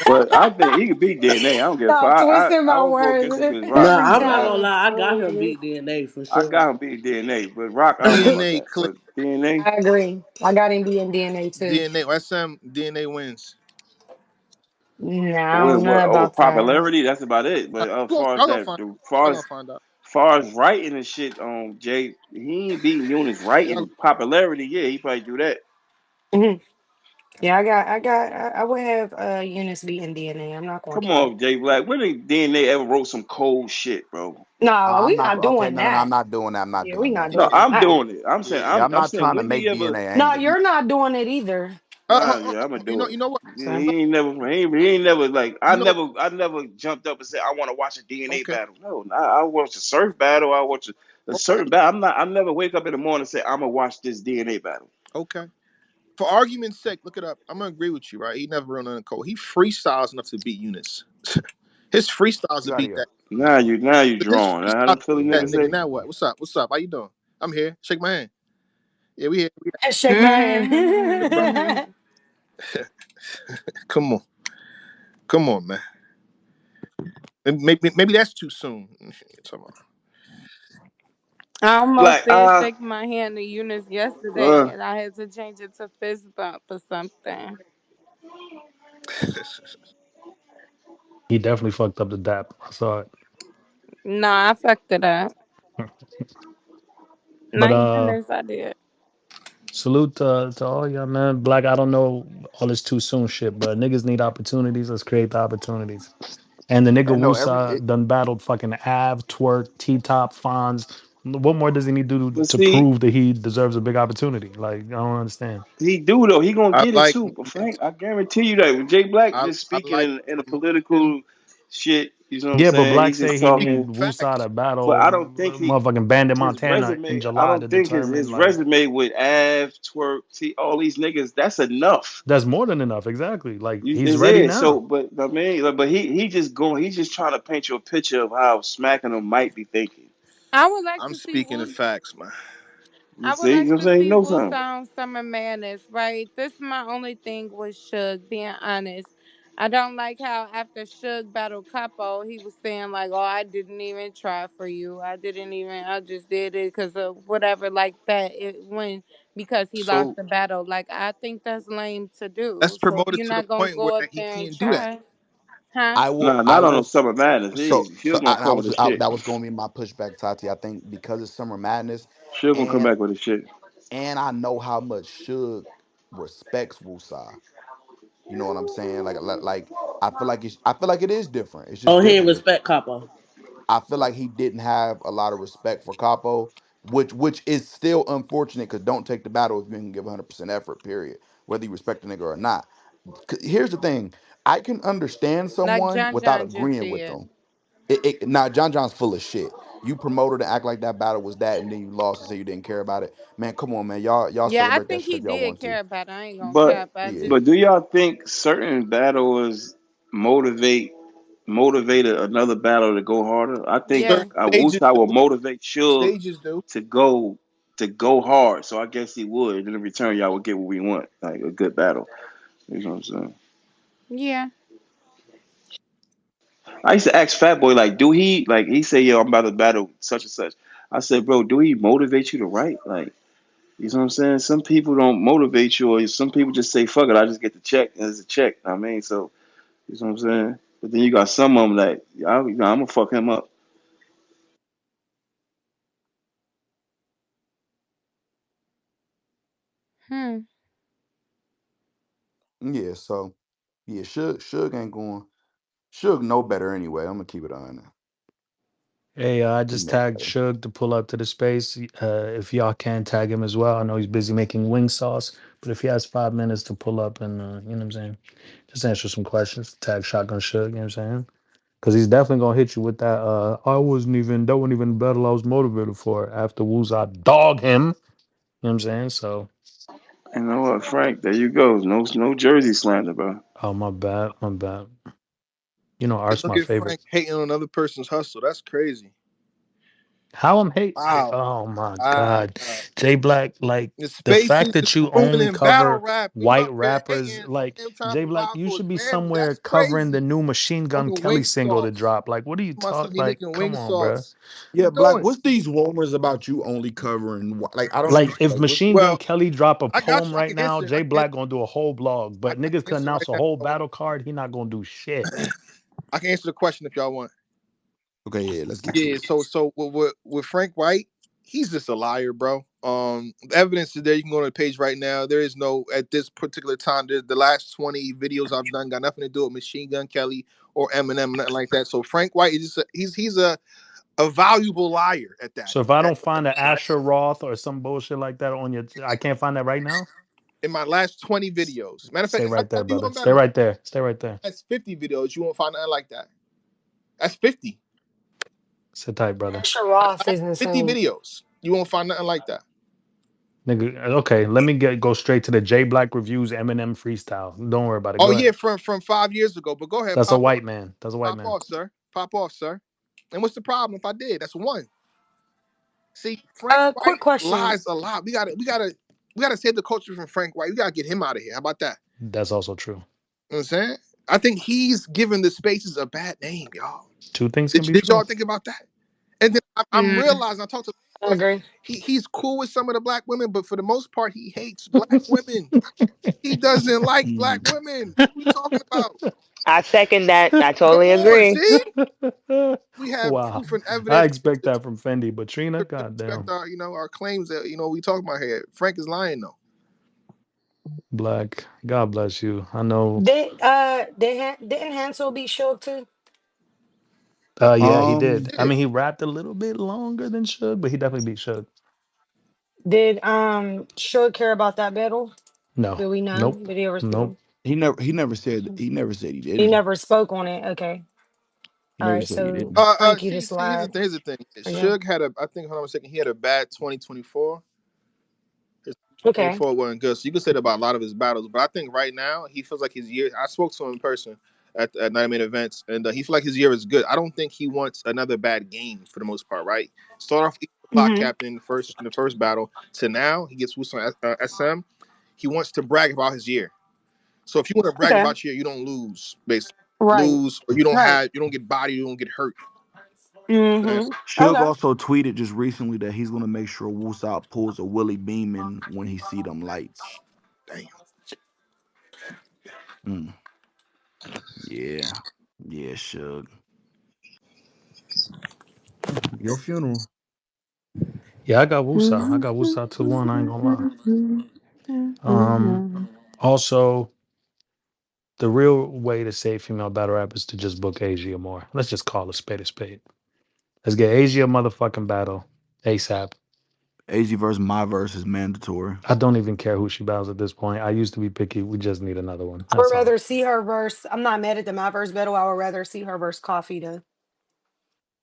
But I think he could beat DNA. I don't give a fuck. Stop twisting I my don't go against him words. against Rock. Nah, Every I'm not But gonna time. lie. I got him beat DNA for I sure. got him beat DNA. But Rock, I don't know about DNA that. clear. But DNA, I agree. I got him being DNA too. DNA. SM DNA wins. Nah, I what, don't know what? Oh, about that. popularity. That's about it. But as far as Y'all gonna that, find. far Y'all gonna as find out. far as writing and shit, Jay, he ain't beating Eunice Y'all, writing. Popularity, yeah, he probably do that. Mhm. Yeah, I would have Eunice beating DNA. I'm not gonna Come cap. on, Jay Black. When did DNA ever wrote some cold shit, bro? No, I'm we not not okay. doing No, I'm that. not doing that. I'm not Yeah, we doing not that. No, doing I'm that. doing it. I'm saying, yeah. Yeah, I'm I'm not saying, trying to when did he make ever? DNA No, angry. you're not doing it either. Yeah, I'm gonna You do it. know what? Yeah, So, he ain't never like You know I never jumped up and said I want to watch a DNA okay. battle. No, I watch a surf battle. I watch a Okay. certain battle. I never wake up in the morning and say I'm gonna watch this DNA battle. Okay. For argument's sake, look it up. I'm gonna agree with you, right? He never run on code. He freestyles enough to beat Eunice. His freestyles to You out of beat here. that. Now you His drawing. How freestyles them to Philly beat that niggas nigga. say? Now what? What's up? What's up? How you doing? I'm here. Shake my hand. Yeah, we here. shake my hand. Shake my hand. Come on. Come on, man. Maybe that's too soon. I almost Like said shake my hand to Eunice yesterday, uh, and I had to change it to fist bump or something. He definitely fucked up the dap. I saw it. No, I fucked it up. But Not Eunice, I did. salute to all y'all, man. Black, I don't know all this too soon shit, but niggas need opportunities. Let's create the opportunities. And the nigga And no, every Wusa done battled fucking Av, Twerk, T Top, Fonz. What more does he need to do but to see, prove that he deserves a big opportunity? Like, I don't understand. he do though. He gonna I get it like too. But Frank, I guarantee you that when Jay Black just I speaking like in a promotion. political shit, you know what I'm Yeah, but saying? Black He's say just he need talking. Wusa Facts. to But battle I don't think motherfucking Bandit his Montana in resume. I July don't to think determine, his like, resume with Av, Twerk, T, all these niggas. That's enough. that's more than enough. Exactly. Like, You, he's is ready it? So, now. but I mean, like, but he just going. He's just trying to paint you a picture of how smacking them might be thinking. I would like I'm to see speaking in Wu. facts, man. You I would see, you like know what I'm to saying? He see knows Wu something. Sound Summer Madness, right? This is my only thing with Suge, being honest. I don't like how after Suge battled Capo, he was saying like, "Oh, I didn't even try for you. I didn't even. I just did it because of whatever like that. It when because he lost So the battle. Like I think that's lame to let's do. So if promote it you're to the not gonna point where go up he there and can't do that. try, huh? I will. Nah, I not on no will. Summer Madness. He'll gonna And I come with was his shit. that was going to be my pushback, Tati. I think because it's Summer Madness, She'll gonna come and back with his shit. I know how much Suge respects Wusa. You know what I'm saying? Like I feel like it is different. It's just Oh, he ain't different. respect Capo. I feel like he didn't have a lot of respect for Capo, which is still unfortunate because don't take the battle if you can give 100% effort. Period. Whether you respect the nigga or not. 'Cause here's the thing: I can understand Like someone John without John just agreeing with did. them. Now John John's full of shit. You promoted and act like that battle was that, and then you lost and say you didn't care about it. Man, come on, man. Y'all Yeah, I celebrate that think shit he if y'all did want to. care about it. I ain't gonna But cap. I Yeah. just but do y'all think certain battlers motivated another battler to go harder? I think Certain yes. stages Wutai will do. motivate Suge Stages do. to go hard. So I guess he would. And in return, y'all would get what we want, like a good battle. You know what I'm saying? Yeah. I used to ask Fat Boy, like, do he like he say, yo, I'm about to battle such and such. I said, bro, do he motivate you to write? Like, you know what I'm saying? Some people don't motivate you, or some people just say, fuck it, I just get the check as a check. I mean, so you know what I'm saying? But then you got some of them like, I'm gonna fuck him up. Hmm. Yeah. So yeah, Suge ain't going. Suge know better anyway. I'm gonna keep it on. Hey, I He just know tagged better. Suge to pull up to the space. If y'all can tag him as well. I know he's busy making wing sauce, but if he has 5 minutes to pull up and you know what I'm saying, just answer some questions. Tag Shotgun Suge, you know what I'm saying? Because he's definitely gonna hit you with that. That wasn't even the battle I was motivated for. After Woos, I dog him. You know what I'm saying? So, You know what, Frank? There you go. No Jersey slander, bro. oh my bad, my bad. You know, Hey, Art's look my at favorite. Frank hating on another person's hustle. That's crazy. How I'm hate? Wow. Oh my My God, God. J Black. Like The the spaces fact is that you only ruining battle cover rap. And you white out there rappers, hating. like Same time J Black, provide you for his should be family. somewhere That's covering the crazy. new Machine Gun Fucking Kelly wing single to sauce. drop. Like, what are you My son, talk? he Like, making come wing on, bro. sauce. What Yeah, you Black. doing? What's these rumors about you only covering? Like, I don't Like, understand. if Like, what's Machine Gun Well, Kelly drop a I got poem you. I right can now, answer. Jay Black gonna do a whole blog. I But can niggas can answer announce right a now. whole battle card. He not gonna do shit. I can answer the question if y'all want. okay? Yeah, let's get to Yeah, it. so with Frank White, he's just a liar, bro. The evidence is there. You can go to the page right now. There is no at this particular time. The last 20 videos I've done got nothing to do with Machine Gun Kelly or Eminem, nothing like that. So Frank White is just he's a valuable liar at that. So if I don't find an Asher Roth or some bullshit like that on your, I can't find that right now. In my last 20 videos, matter of Stay fact, right there, after you brother. on Stay battle, right there. Stay right there. that's 50 videos. You won't find nothing like that. That's 50. Sit tight, brother. Asher Roth Last is 50 insane. videos. You won't find nothing like that. Nigga, okay, let me go straight to the J Black reviews Eminem freestyle. Don't worry about it. Oh Go yeah, ahead. from 5 years ago. But go ahead, That's a pop off. white man. That's a white Pop man. off, sir. Pop off, sir. And what's the problem if I did? That's one. See, Frank Quick White question. lies a lot. We gotta save the culture from Frank White. We gotta get him out of here. How about that? That's also true. You know what I'm saying? I think he's giving the spaces a bad name, y'all. Two things can Did, be did true. y'all think about that? And then I'm Mm, realizing I talked to I boys. agree. He's cool with some of the black women, but for the most part, he hates black women. He doesn't like black women. What are we talking about? I second that. I Come totally on, agree. see? We have Wow. proof and I evidence expect that from Fendi, but Trina, to respect goddamn. our, our claims that we talking about here. Frank is lying though. Black. God bless you. I know. Didn't Hansel beat Suge too? Yeah, he did. I Yeah. mean, he rapped a little bit longer than Suge, but he definitely beat Suge. Did Suge care about that battle? No. Do we know? Nope. Did he ever speak Nope. on? He never said he He didn't. never spoke on it. Okay. He All never right. said he So didn't. Frank, you See, just see, here's the lied thing. Here's the thing. again. Suge had I think, hold on a second. He had a bad 2024. His Okay. 24 wasn't good. So you could say that about a lot of his battles. But I think right now he feels like his year. I spoke to him in person at Night Main events, and he feels like his year is good. I don't think he wants another bad game for the most part. Right? Start off the block Mm-hmm. captain in the first battle to now he gets Wusu on SM. He wants to brag about his year. So if you want to brag Okay. about you don't lose, basically Right. lose, or Right. you don't get bodied, you don't get hurt. Mm-hmm. Suge Okay. also tweeted just recently that he's gonna make sure Woosop pulls a Willie Beeman when he see them lights. Damn. Mm, yeah, yeah, Suge. Your funeral. Yeah, I got Wusa. I got Wusa 2-1. I ain't gonna lie. Um, Also, the real way to save female battle rap is to just book Asia more. Let's just call a spade a spade. Let's get Asia a motherfucking battle ASAP. AZ versus my verse is mandatory. I don't even care who she battles at this point. I used to be picky. We just need another one. I would That's all. rather see her verse. I'm not mad at the my verse battle. I would rather see her verse Coffee though.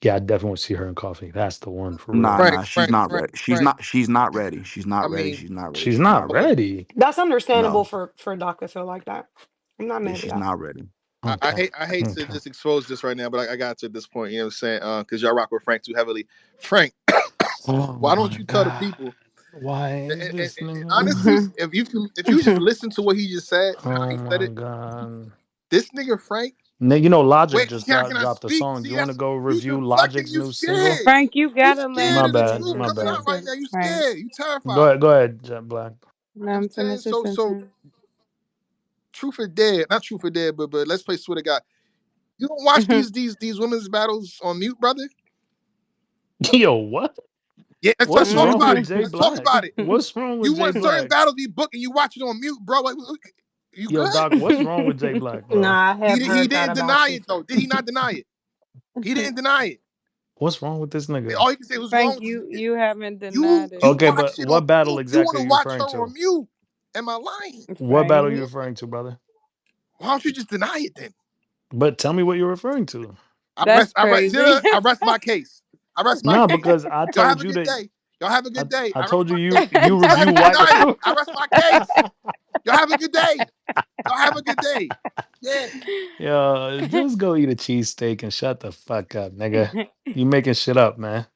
Yeah, I definitely want to see her in coffee. That's the one for Nah, real. Frank, nah, she's Frank, not Frank, ready. She's Frank. not. She's not ready. She's I not ready. mean, She's not ready. She's She's not not ready. okay. ready. That's understandable No, for Doc to feel like that. I'm not yeah, mad at she's that. not ready. Okay. I hate to Okay. just expose this right now, but I got to at this point. You know what I'm saying? Because y'all rock with Frank too heavily. Frank, Oh why don't my you tell the god. people? Why is And this nigga? honestly, if you just listen to what he just said and how Oh he said my it, god. this nigga Frank. You know Logic Wait, just can I dropped a speak? song. Do See, you want to that's go you review deflecting. Logic's You new single? scared. Frank, you You gotta let scared My of the him bad. truth My finish coming his bad. out right now. sentence, You Frank. scared. You terrified. Go ahead, Jet Black. Let You know him what I'm saying? finish his So sentence. truth or dead, not truth or dead, but let's play swear to God. You don't watch these women's battles on mute, brother? Yo, what? Yeah, let's What's talk wrong about with it. Jay Let's talk Black? about it. What's wrong with You Jay want certain Black? battles be booked and you watch it on mute, bro. Like, you Yo, good? Doc, what's wrong with Jay Black, bro? Nah, I have He heard that didn't about deny you. it though. Did he not deny it? He didn't deny it. What's wrong with this nigga? All he can say was Frank, wrong. you haven't You denied it. Okay, watch but it on what battle mute. You exactly want are to you watch her referring to? on mute. Am I lying? What battle are you Frank. referring to, brother? Why don't you just deny it then? But tell me what you're referring to. That's crazy. I rest my case. I rest my Nah, case. because I Y'all have told a you good that day. Y'all have a good day. I I rest told you my you case. Go ahead review and white. deny it. I rest my case. Y'all have a good day. Y'all have a good day. Yeah. Yo, just go eat a cheesesteak and shut the fuck up, nigga. You making shit up, man.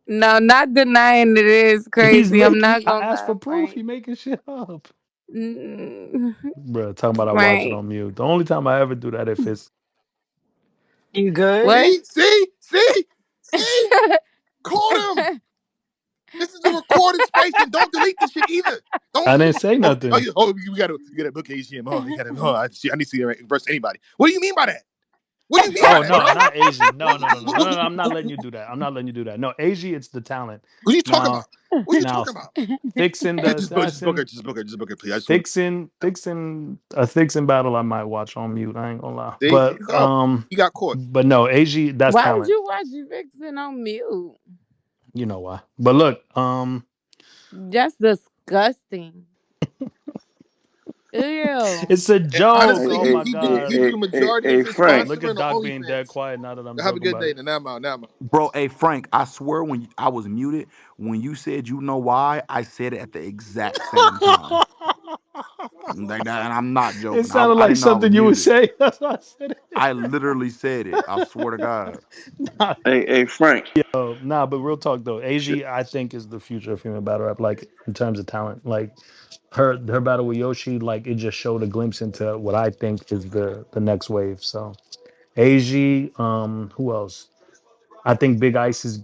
No, not denying it is He's crazy. I'm making. not I gonna asked lie, for proof. Frank. He making shit up, Mm, bro. Talking about I watch it Frank. on mute. The only time I ever do that if it's You good? What? See? Caught him. This is a recorded space and don't delete this shit either. Don't I say, didn't say nothing. you gotta book AGM. Oh, you gotta, I need to see it versus anybody. What do you mean by that? What do you mean by Oh that, no, bro? not AG. No, What, no, no, no, what, no, what, no, no. I'm not what, letting you do that. I'm not letting you do that. No, AG, it's the talent. what are you talking about? Now, What are you now, talking about? fixing the Just book her, assassin, just book her, please. I just want fixing a fixing battle. I might watch on mute. I ain't gonna lie, to see. Oh, you got caught. but no, AG, that's Why would talent. you watch you fixing on mute? You know why? But look, That's disgusting. Ew. it's a And joke. honestly, Oh my he god. do the majority of Hey, his Frank. Look sponsoring at on Doc being dead OnlyFans. quiet now that I'm Y'all have a talking good about day. it. Now I'm out. Now I'm out. Bro, hey Frank, I swear when I was muted, when you said you know why, I said it at the exact same time. Like that, and I'm not It joking. sounded I like didn't know I was something you would muted. say. That's why I said I literally said it. I swear to God. it. Hey, Frank. Nah, but real talk though, Sh- AG I think is the future of female battle rap. Like in terms of talent, like her battle with Yoshi, like it just showed a glimpse into what I think is the next wave. So AG, who else? I think Big Ice is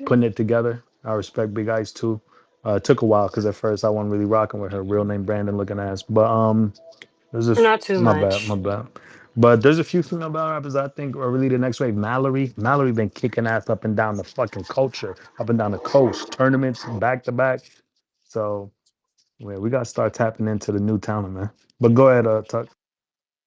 putting it together. I respect Big Ice too. It took a while because at first I wasn't really rocking with her real name Brandon looking ass, but Not too my bad, my much. bad. But there's a few female battle rappers I think are really the next wave. Mallory been kicking ass up and down the fucking culture, up and down the coast, tournaments back to back. So yeah, we gotta start tapping into the new talent, man. But go ahead, Tuck.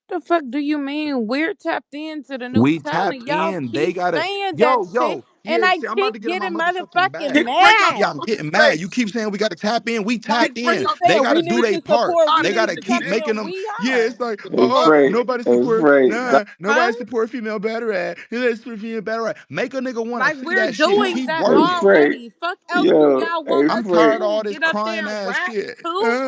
The fuck do you mean? We're tapped into the new We talent. tapped Y'all in. They keep gotta saying that shit, yo, and yeah, I see, I'm about keep to get in my getting motherfucking motherfucking Kick bag. Frank out Yeah, mad. I'm the getting mad. You space. keep saying we gotta tap in. We I Kick tapped Frank in. keep out the They saying we gotta space. do need their to part. support, we They need gotta to keep come making in. them. We Yeah, are. it's like, Hey, Frank. nobody Hey, support. Frank. Nah, Huh? nobody support female battle rap. Let's support female battle rap. Make a nigga wanna Like see we're that shit. doing Keep that Hey, working. Frank. already. Fuck else do Yo, y'all want hey, I'm us to tired Frank. of do? all this Get up crying there and ass rap shit. too?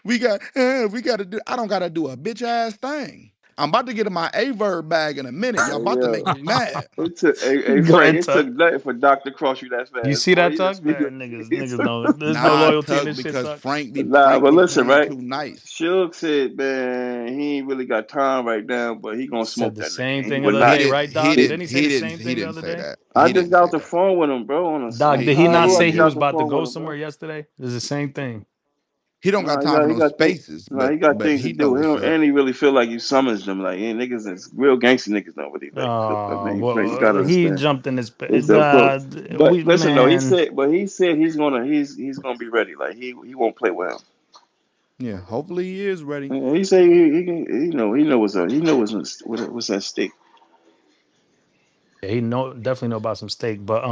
We gotta do. I don't gotta do a bitch ass thing. I'm about to get in my A verb bag in a minute. Y'all about to make Yo, me mad. it took hey Go Frank. ahead, It took Tuck. nothing for Doc to cross you that You fast, see boy. that, He Tuck? just That niggas, he niggas took don't. There's no Nah, loyalty in Tuck, this shit, because Tuck. Nah, Frank but be listen, playing right? too nice. Suge said, man, he ain't really got time right now, but he gonna Said smoke the that nigga. same And he thing the would other He not. day, didn't. right, He Doc? He, Didn't didn't. he say He the didn't. same He thing the didn't other say day? that. I He just didn't got off say the that. phone with him, bro, on a Doc, He did he he I not knew I say he he just got was off the about to phone with go him, bro. somewhere yesterday? It's the same thing. he don't got No, time for he no got things. spaces, No, he got but things to he know do. He what's don't, up. and he really feel like you summons them. Like, hey, niggas is real gangster niggas don't really like. I Oh, mean, Frank, you well, gotta he understand. jumped in his It's the bro. But we listen though, man. he said he's gonna be ready. Like he won't play with him. Yeah, hopefully he is ready. Yeah, he say he know what's up. He know what's at stake. He definitely know about some steak, but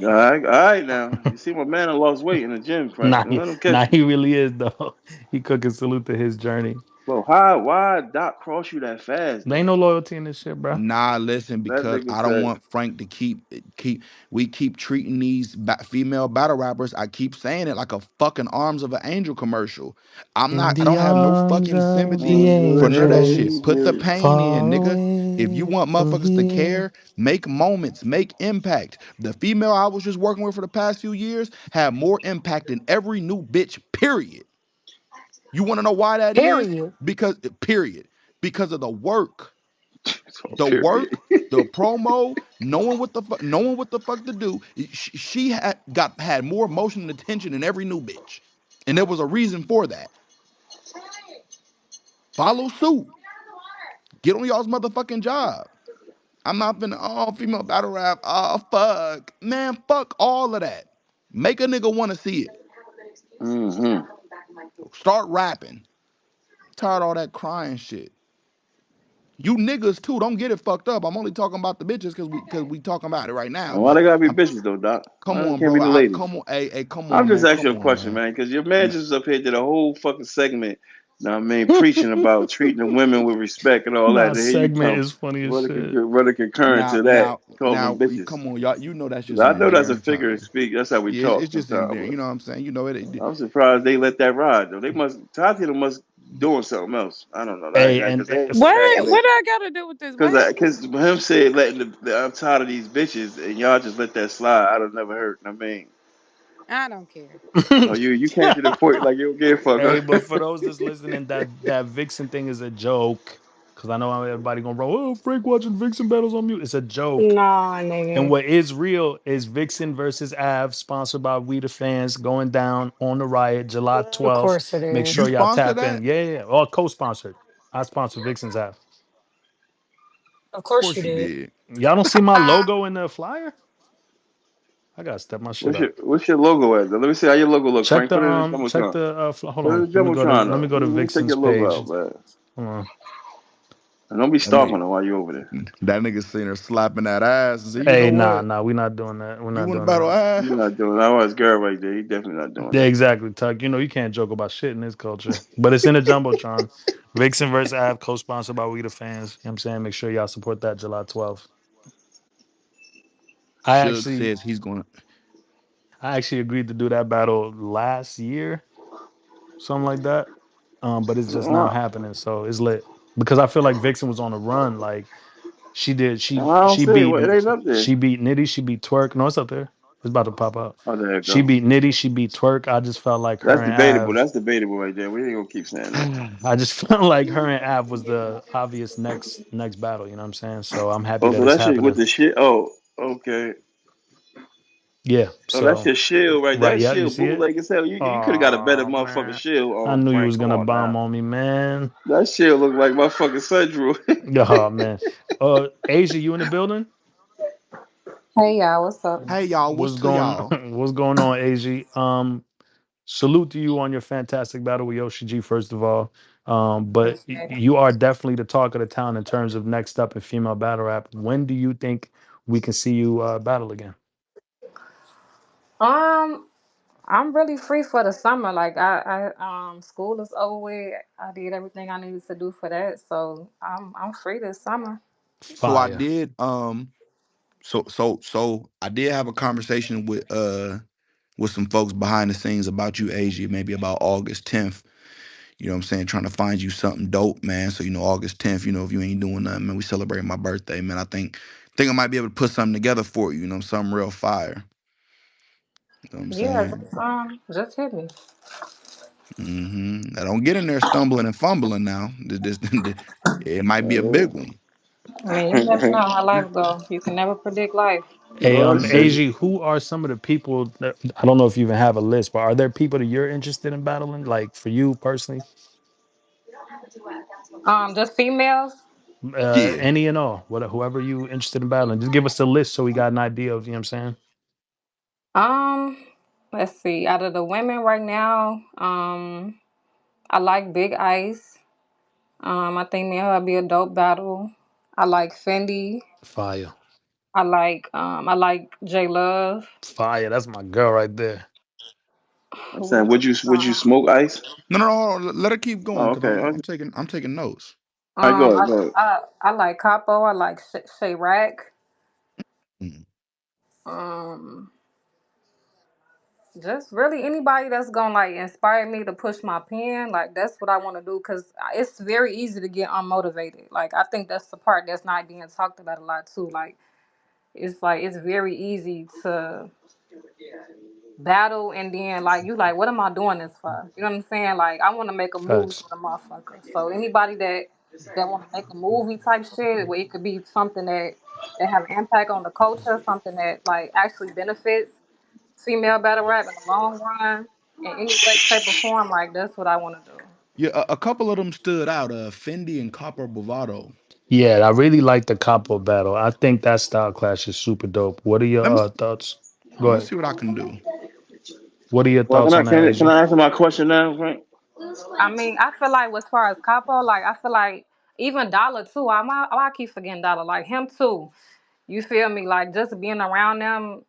All right now. You see my man lost weight in the gym, Frank. Don't let him catch you. he really is though. He cooking salute to his journey. Bro, why Doc cross you that fast There ain't though? no loyalty in this shit, bro. Nah, listen, That because nigga I don't said, want Frank to keep treating these female battle rappers. I keep saying it like a fucking Arms of an Angel commercial. In I the don't have no arms fucking of the sympathy "Angel for none of that shit. angels, Put the Danger." pain in, far nigga. If you away want from motherfuckers to here. care, make moments, make impact. The female I was just working with for the past few years had more impact than every new bitch, period. You want to know why that is? Period. Because period. Because of the work, So, the period. work, the promo, knowing what the fuck to do. She had more emotion and attention than every new bitch, and there was a reason for that. Follow suit. Get on y'all's motherfucking job. I'm not finna female battle rap. Oh fuck, man, fuck all of that. Make a nigga want to see it. Mm-hmm. Start rapping. Tired of all that crying shit. You niggas too. Don't get it fucked up. I'm only talking about the bitches because we talking about it right now. And why But they gotta be I'm bitches though, Doc? come Why they on, can't be bro. the ladies? Come on, hey, come I'm on, just man. asking you Come a on, question, man. man, because your man just up here did a whole fucking segment. Know what I mean, preaching about treating the women with respect and all that. Nah, And here you segment come, is funny as shit. running concurrent to that, calling them bitches. Come on, y'all. You know that's just I an know that's a endearing figure of term. speech. That's how we Yeah, talk it's just sometimes. endearing. You know what I'm saying? You know it. I'm surprised they let that ride though. They must Tatiana must doing something else. I don't know Hey, that and because they ain't say that What? clear. What I got to do with this? What happened? Because him said letting I'm tired of these bitches and y'all just let that slide. I'd have never heard. I mean, I don't care. oh you came to the point like you don't give a hey, fuck. but for those that's listening, that Vixen thing is a joke. Cause I know how everybody gonna roll. Oh, Frank watching Vixen battles on mute. It's a joke. Nah, And nigga. what is real is Vixen versus Av, sponsored by We the Fans, going down on the riot July Of 12th. course it Make You sure is. y'all sponsor tap in. that? Yeah, yeah, yeah. All co-sponsored. I sponsor Vixen's Av. Of Of course you course you did. did. Y'all don't see my logo in the flyer? I gotta step my shit up. What's your logo at? Though? Let me see how your logo look, Frank. Put it in the Check jumbotron. the hold Put it in on. the jumbotron Let me though. go to Let me check Vixen's your logo page. out, man. Hold on. And don't be That nigga, stalking them while you over there. that nigga seen her slapping that ass and said, you know Hey, nah, what? nah, we not doing that. We're You not want to doing battle that. You're Av? not doing that. Was girl right there. He definitely not doing Yeah, that. exactly, Tuck. You know you can't joke about shit in this culture. But it's in the Jumbotron. Vixen versus Av, co-sponsored by We the Fans. You know what I'm saying? Make sure y'all support that July 12th. I Suge actually says he's going to. I actually agreed to do that battle last year, something like that. But it's just now Well, happening, so it's lit. Because I feel like Vixen was on a run. Like she did, I don't see it. Well, it ain't up there. she beat Nitty, she beat Twerk. No, it's up there. It's about to pop out. Oh, there it She go. beat Nitty, she beat Twerk. I just felt like her That's and debatable. Av. That's debatable right there. We ain't gonna keep saying that. I just felt like her and Av was the obvious next battle. You know what I'm saying? So I'm happy Oh, that so it's that shit with happening. the shit. Oh, okay. Yeah. Oh, that's So your shield right there. right, That yeah, you shield see it? bootleg as hell. You could have got a better Oh motherfucking man, shield I on knew you Frank. was Come gonna on bomb now. on me, man. That shield look like my fucking sun. Oh man. Asia, you in the building? Hey y'all, what's up? Hey, y'all, what's What's to going y'all? What's going on, Asia? Salute to you on your fantastic battle with Yoshi G, first of all. But Appreciate it. you are definitely the talk of the town in terms of next up in female battle rap. When do you think we can see you battle again? Um, I'm really free for the summer. Like school is over with. I did everything I needed to do for that, so I'm free this summer. So I Fire. did. So I did have a conversation with some folks behind the scenes about you, Asia, maybe about August 10th. You know what I'm saying? Trying to find you something dope, man. So, August 10th, if you ain't doing nothing, man, we celebrate my birthday, man. I think I might be able to put something together for you, something real fire. You know what I'm Yeah, saying? just hit me. I don't get in there stumbling and fumbling now. It might be a big one. I mean, you never know how life go. You can never predict life. Hey, Oh shit. AG, who are some of the people that, I don't know if you even have a list, but are there people that you're interested in battling? Like for you personally, Just females. Yeah. any and all, whoever you interested in battling, just give us a list so we got an idea of, you know what I'm saying? Um, let's see. Out of the women right now, I like Big Ice. I think me and her be a dope battle. I like Fendi. Fire. I like J Love. Fire. That's my girl right there. I'm Who saying, else? would you smoke ice? No, no, no. Let her keep going Oh, because okay. I'm Okay. taking notes. All right, go I, ahead, go ahead. I like Capo. I like Shay Rack. Mm. Um, just really anybody that's gonna like inspire me to push my pen. Like that's what I want to do because it's very easy to get unmotivated. Like I think that's the part that's not being talked about a lot too. Like it's very easy to battle and then like you like what am I doing this for? You know what I'm saying? Like I want to make a movie Facts. with a motherfucker. So anybody that want to make a movie type shit where it could be something that have an impact on the culture, something that like actually benefits female battle rap in the long run in any way, shape, or form. Like that's what I want to do. Yeah, a couple of them stood out. Fendi and Copper Bovado. Yeah, I really like the Capo battle. I think that style clash is super dope. What are your Let me thoughts? Go let me ahead. see what I can do. What are your Well, thoughts on that, can AG? I answer my question now, Frank? I mean, I feel like as far as Capo, like I feel like even Dollar too. I keep forgetting Dollar, like him too. You feel me? Like just being around them.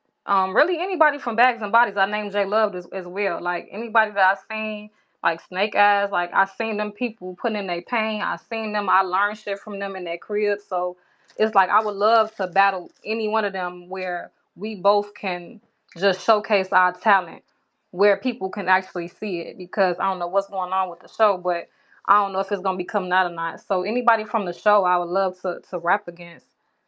Really anybody from Bags and Bodies. I named J Love as well. Like anybody that I seen, like Snake Eyes. Like I seen them people putting in their pain. I seen them. I learned shit from them in their crib. So it's like I would love to battle any one of them where we both can just showcase our talent, where people can actually see it. Because I don't know what's going on with the show, but I don't know if it's gonna be coming out or not. So anybody from the show, I would love to rap against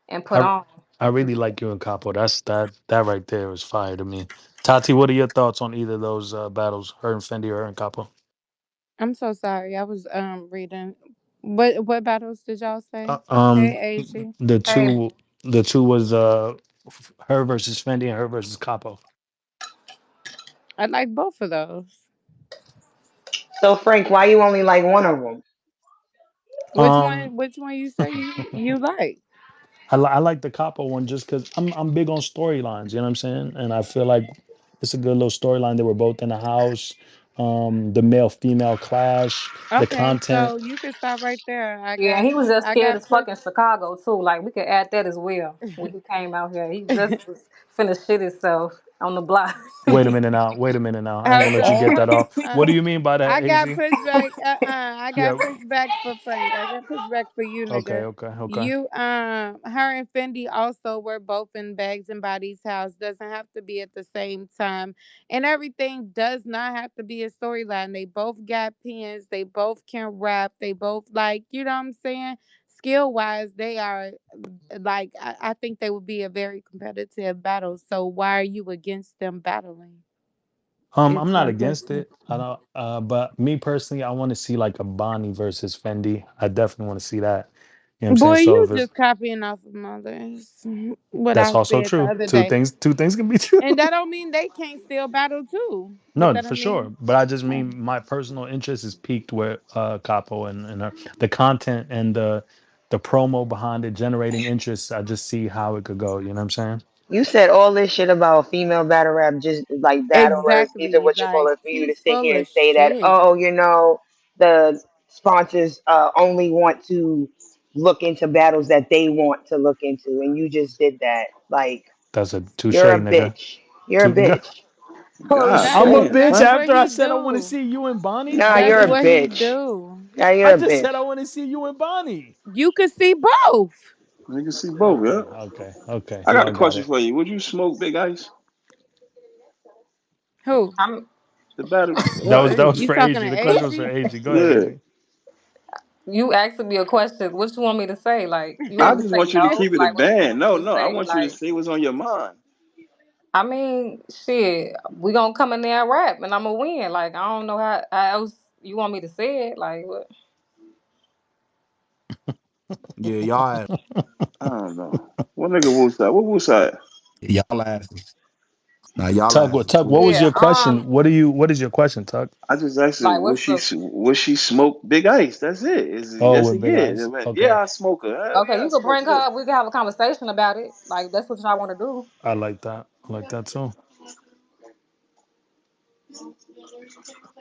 and put I on. I really like you and Capo. That right there is fire to me. Tati, what are your thoughts on either of those battles, her and Fendi or her and Capo? I'm so sorry. I was reading. What battles did y'all Uh, say? um, Hey, AG. the Hey, two the two was her versus Fendi and her versus Capo. I like both of those. So Frank, why you only like one of them? Which Um, one? Which one you say you like? I like the Capo one just because I'm big on storylines. You know what I'm saying? And I feel like it's a good little storyline. They were both in the house. The male female clash, the Okay, content. so you can stop right there. yeah, he was just I scared got as push. fuck in Chicago too. Like we could add that as well when he came out here. He just was finna shit himself on the block. Wait a minute now. Wait a minute now. I ain't Hold gonna let you get on. that off. Uh, What do you mean by that, I got AZ? pushback. I got Yeah. pushback for Frank. I got pushback for you, Okay. nigga. Okay. Okay. You, her and Fendi also were both in Bags and Bodies' house. Doesn't have to be at the same time, and everything does not have to be a storyline. They both got pens. They both can rap. They both like, you know what I'm saying. Skill wise, they are like I think they would be a very competitive battle. So why are you against them battling? Is I'm not my against question. it. I don't. But me personally, I want to see like a Bonnie versus Fendi. I definitely want to see that. You know what I'm saying? Boy, So you if it's just copying off of mothers. What that's I also said the true. other day. Two things can be true. And that don't mean they can't still battle too. But No, that for don't mean sure. But I just mean my personal interest is peaked with Capo and her. The content and the promo behind it generating interest. I just see how it could go. You know what I'm saying? You said all this shit about female battle rap, just like battlers. These are exactly what you call like it for you to he's sit full here of and say that, shit. oh, the sponsors only want to look into battles that they want to look into, and you just did that. Like, That's a touche, you're a nigga. bitch. You're a bitch. oh God That's I'm a shit. damn, bitch that's Frank. what after I he said I want to do. see you and Bonnie. Nah, Come you're That's a on. what he bitch. do. Now you're I a just bitch. said I want to see you and Bonnie. You could see both. You can see both, Okay, yeah. okay, okay. I got Y'all a got question it. for you. Would you smoke Big Ice? Who? I'm. The battle. That What was that was You for Asia? talking AG. to The question was for Asia? AG. Go ahead, Yeah. AG. You asking me a question. What you want me to say? Like, you I want me to just say want you to no? keep it a Like, what you band. want me No, to no. I say? want you to Like, say what's on your mind. I mean, shit, we gonna come in there and rap, and I'm gonna win. Like, I don't know how else you want me to say it. Like, what? Yeah, y'all I don't know. What nigga Wooside? What Wooside? y'all asses. Now y'all Tuck, asses What was tweaking. Yeah. your question? What is your question, Tuck? I just asked her, Like, what's the? would she smoke Big Ice? That's it. Is Oh, yes or with Big yeah? I Ice. mean, yeah, Okay, I smoke her. Hell Okay, yeah, I you could smoke bring her her. up. We can have a conversation about it. Like, that's what y'all want to do. I like that. I like that too.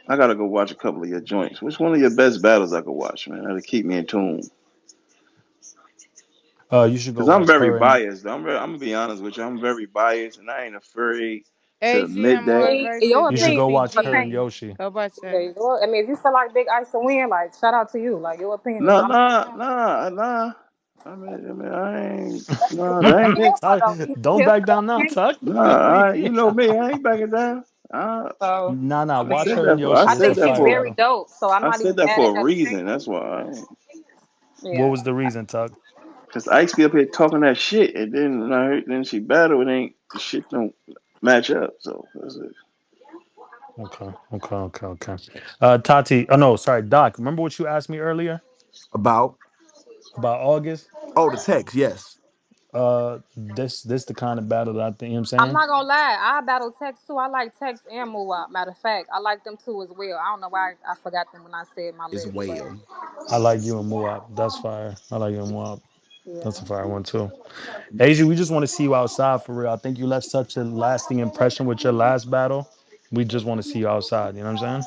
I gotta go watch a couple of your joints. Which one of your best battles I could watch, man? That'll keep me in tune. You should go Cause I'm watch very her and biased. I'm gonna be honest with you. I'm very biased, and I ain't afraid to admit AGM I that. or mean, your versus you should opinion go is watch your her and JBG? opinion. Yoshi. Go watch Yeah, that. I mean, if you feel like Big Ice to win, like, shout out to you. Like, your opinion is Nah, valid. nah, nah, nah. I ain't. Nah, That's that what I'm ain't here it. for, Tuck, though. We don't here back for your down now, opinion. Tuck. Nah, you know me. I ain't backing down. So, Nah. I I Watch mean, said her and that for. I Yoshi. I It's said a think that she's fire for. very battle. dope. So I'm I not even said that mad for at a that reason. opinion. That's why. What Yeah. was the reason, Tuck? Cause Ice be up here talking that shit, and then when I heard, then she battle, it ain't the shit don't match up. So that's it. Okay. Tati. Oh no, sorry, Doc. Remember what you asked me earlier About about August? the text, yes. This the kind of battle that I think. You know what I'm I'm saying? not gonna lie. I battle Tex too. I like Tex and Muwap. Matter of fact, I like them too as well. I don't know why I forgot them when I said my As list, but well. I like you and Muab. That's fire. I like you and Muab. That's yeah. a fire one too. Asia, we just want to see you outside for real. I think you left such a lasting impression with your last battle. We just want to see you outside. You know what I'm saying?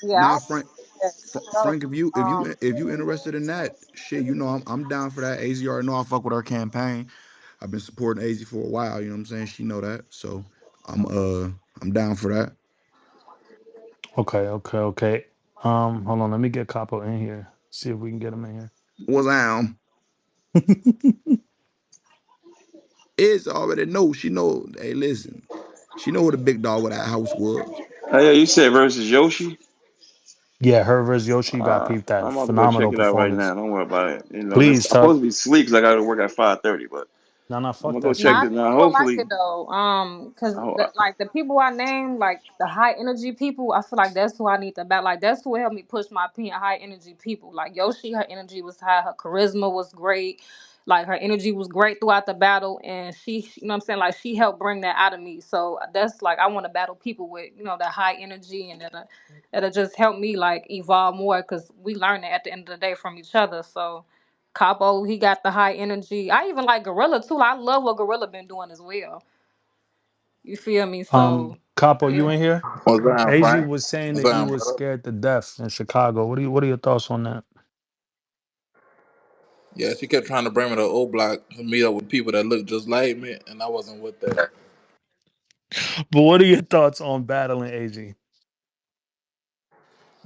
Yeah, Nah, I'll Frank. yeah, Frank, if you if um you if you interested in that shit, you know I'm down for that. AZ already know I fuck with her campaign. I've been supporting AZ for a while. You know what I'm saying? She know that, so I'm down for that. Okay. Hold on. Let me get Capo in here. See if we can get him in here. Was Is already know. She know. Hey, listen. She know who the big dog of that house was. Hey, yeah, you said versus Yoshi. Yeah, her versus Yoshi. You got peep that I'm about to go check phenomenal it out right performance. now. Don't worry about it. You know, this Please, I'm supposed Tuck. to be asleep because I got to work at 5:30. But Nah, I'm fuck gonna go that check Nah, I shit. this think now. you will like Hopefully, it though. Cause I, like the people I named, like the high energy people, I feel like that's who I need to battle. Like that's who helped me push my opinion. High energy people, like Yoshi, her energy was high, her charisma was great, like her energy was great throughout the battle, and you know what I'm saying, like she helped bring that out of me. So that's like I want to battle people with that high energy and that'll just help me like evolve more, cause we learn it at the end of the day from each other. So. Capo, he got the high energy. I even like Gorilla too. I love what Gorilla been doing as well. You feel me? So Capo, you yeah. in here? What's down, AG Frank? was saying What's that you down, was brother? scared to death in Chicago. What are your thoughts on that? Yeah, she kept trying to bring me to O Block to meet up with people that look just like me, and I wasn't with that. But what are your thoughts on battling AG?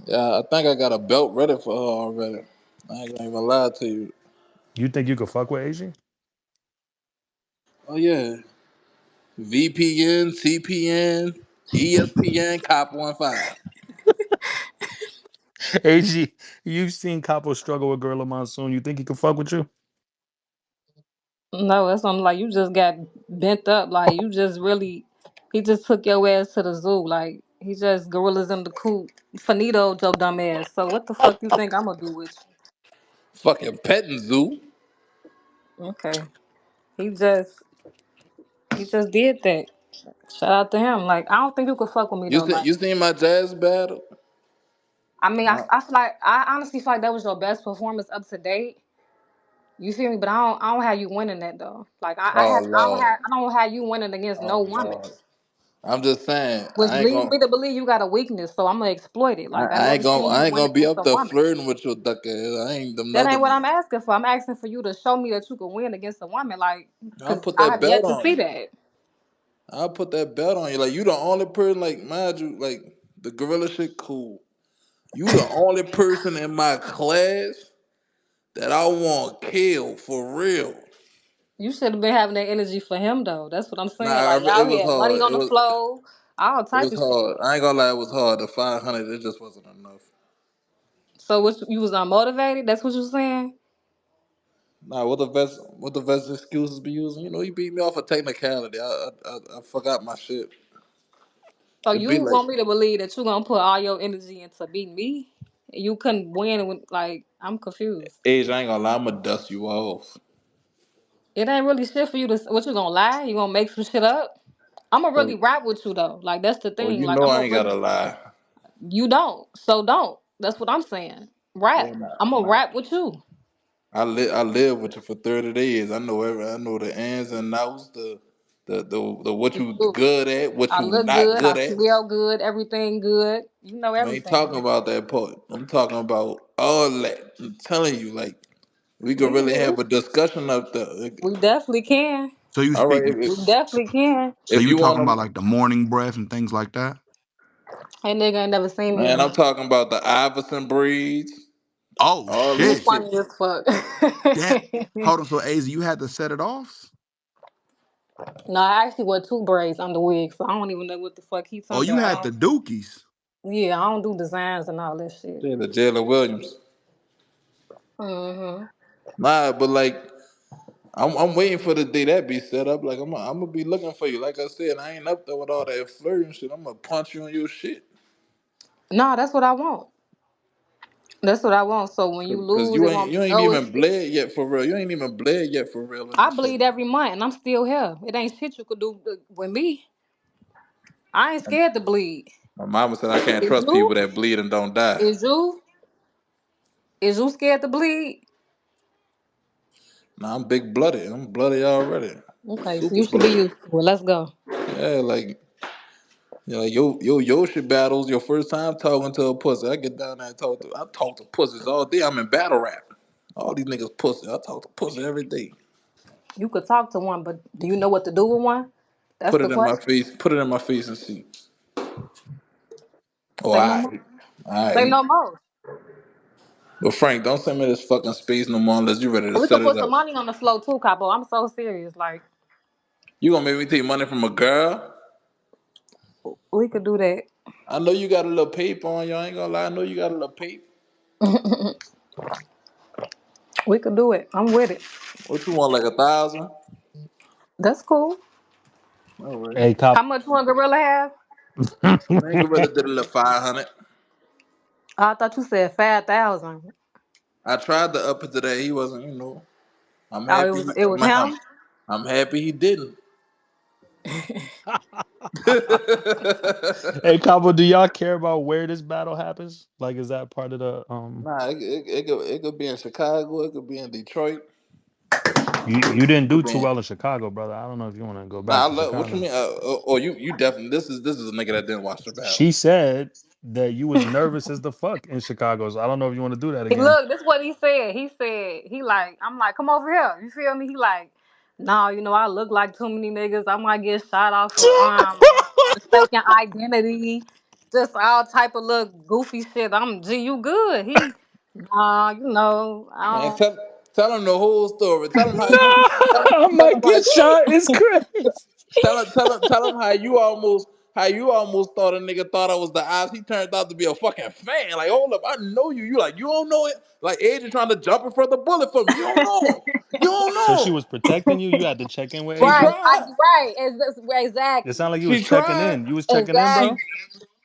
Yeah, I think I got a belt ready for her already. I ain't gonna even lie to you. You think you could fuck with AG? Oh yeah, VPN, CPN, ESPN, Cop 15. AG, you've seen Capo struggle with Gorilla Monsoon. You think he could fuck with you? No, it's something like you just got bent up. Like you just really, he just took your ass to the zoo. Like he just gorillas in the coop. Finito, your dumb ass. So what the fuck you think I'm gonna do with Fucking petting zoo. you? Okay, he just he just did that. Shout out to him. Like I don't think you could fuck with me You though. seen Like. you seen my jazz battle? I mean, Uh, I feel like I honestly feel like that was your best performance up to date. You feel me? But I don't have you winning that though. Like oh Lord, I don't have you winning against no oh woman, Lord. I'm just saying, which leads me to believe you got a weakness. So I'm gonna exploit it. Like I never seen you I ain't win gonna be against up a there woman. flirting with your duck ass. I ain't them That other ain't what I'm niggas. asking for. I'm asking for you to show me that you can win against a woman. Like, I'll cause put I that have belt yet to on see you. that. I'll put that belt on you. Like you the only person, like mind you, like the gorilla shit cool. You the only person in my class that I want killed for real. You should have been having that energy for him though. That's what I'm saying. Nah, Like y'all it was had money hard. on the flow. all It type was of shit. hard. I ain't gonna lie, it was hard. The 500, it just wasn't enough. So what you was unmotivated? That's what you saying? Nah, what the best excuses be using? You know, he beat me off a technicality. I forgot my shit. So It be you like, want me to believe that you gonna put all your energy into beating me? You couldn't win with like I'm confused. Age, I ain't gonna lie, I'ma dust you off. It ain't really shit for you to. What you gonna lie? You gonna make some shit up? I'm gonna really So, rap with you though. Like that's the well, thing. you Like know I'm I gonna ain't really. gotta lie. You don't. So don't. That's what I'm saying. Rap. Yeah, I'm gonna nah. rap with you. I live with you for 30 days. I know the ins and outs, the what You you do. good at, what I you look not good. I good at. smell good. Everything good. You know I ain't everything. talking about that part. I'm talking about all that. I'm telling you, like we could really We have a discussion up there. we definitely can. So you All right, speaking? We definitely can. So if you you talking want about to, like the morning breath and things like that? That nigga ain't never seen me in man, the I'm morning. talking about the Iverson breeds, Oh all that You shit! shit. funny as fuck. That hold on. So Az, you had to set it off. No, I actually wear two braids under wig, so I don't even know what the fuck he Oh, talking you about. had the dookies. Yeah, I don't do designs and all that shit. Yeah, the Jalen Williams. Mm-hmm. Nah, but like I'm waiting for the day that be set up. Like I'm gonna be looking for you. Like I said, I ain't up there with all that flirting shit. I'm gonna punch you on your shit. No, that's what I want. That's what I want. So when you Cause lose, it won't you be ain't no even excuse. bled yet for real. You ain't even bled yet for real in I this shit. bleed every month and I'm still here. It ain't shit you could do with me. I ain't scared to bleed. My mama said I can't Is trust people you? that bleed and don't die. Is you? Is you scared to bleed? Nah, I'm big blooded. I'm bloody already. Okay, so Super you should be blooded. used to it. Let's go. Yeah, like like yo shit battles. Your first time talking to a pussy. I get down there and I talk to pussies all day. I'm in battle rap. All these niggas pussy. I talk to pussy every day. You could talk to one, but do you know what to do with one? That's Put the it in my question. face. Put it in my face and see. Oh, Say no more. alright. Say Alright. no more. But Frank, don't send me this fucking space no more unless you ready to We set could it put some up. money on the flow too, Capo. I'm so serious. Like You gonna make me take money from a girl? we could do that. I know you got a little paper on you. I ain't gonna lie. I know you got a little paper. We could do it. I'm with it. What you want, like 1,000? That's cool. All right. Hey, How cop. much one gorilla have? Man, gorilla did a little 500. Oh, I thought you said 5,000. I tried to up it today. He wasn't. I'm Oh, happy. it was him. I'm happy he didn't. Hey, Cabo, do y'all care about where this battle happens? Like, is that part of the Nah, it could be in Chicago. It could be in Detroit. You didn't It could do be too in, well in Chicago, brother. I don't know if you want to go nah, back I to love. What you Chicago. mean? You definitely. This is a nigga that didn't watch the battle. She said that you was nervous as the fuck in Chicago. So I don't know if you want to do that Hey, again. look, this is what he said. He said, he like, I'm like, come over here. You feel me? He like, nah, I look like too many niggas. I might get shot off for mistaken identity. Just all type of little goofy shit. I'm G, you good. Nah, Man, I tell him the whole story. No, I Tell might him how get shot. It's crazy. tell him how you almost thought a nigga thought I was the ops. He turned out to be a fucking fan. Like, hold up, I know you. You don't know it. Like Adrian trying to jump in front of the bullet for me. You don't know him. You don't So know she him. was protecting you. You had to check in with She Asia. right, tried. right, It exactly, sounded like you was She checking tried. in. You was checking in, exactly. She bro.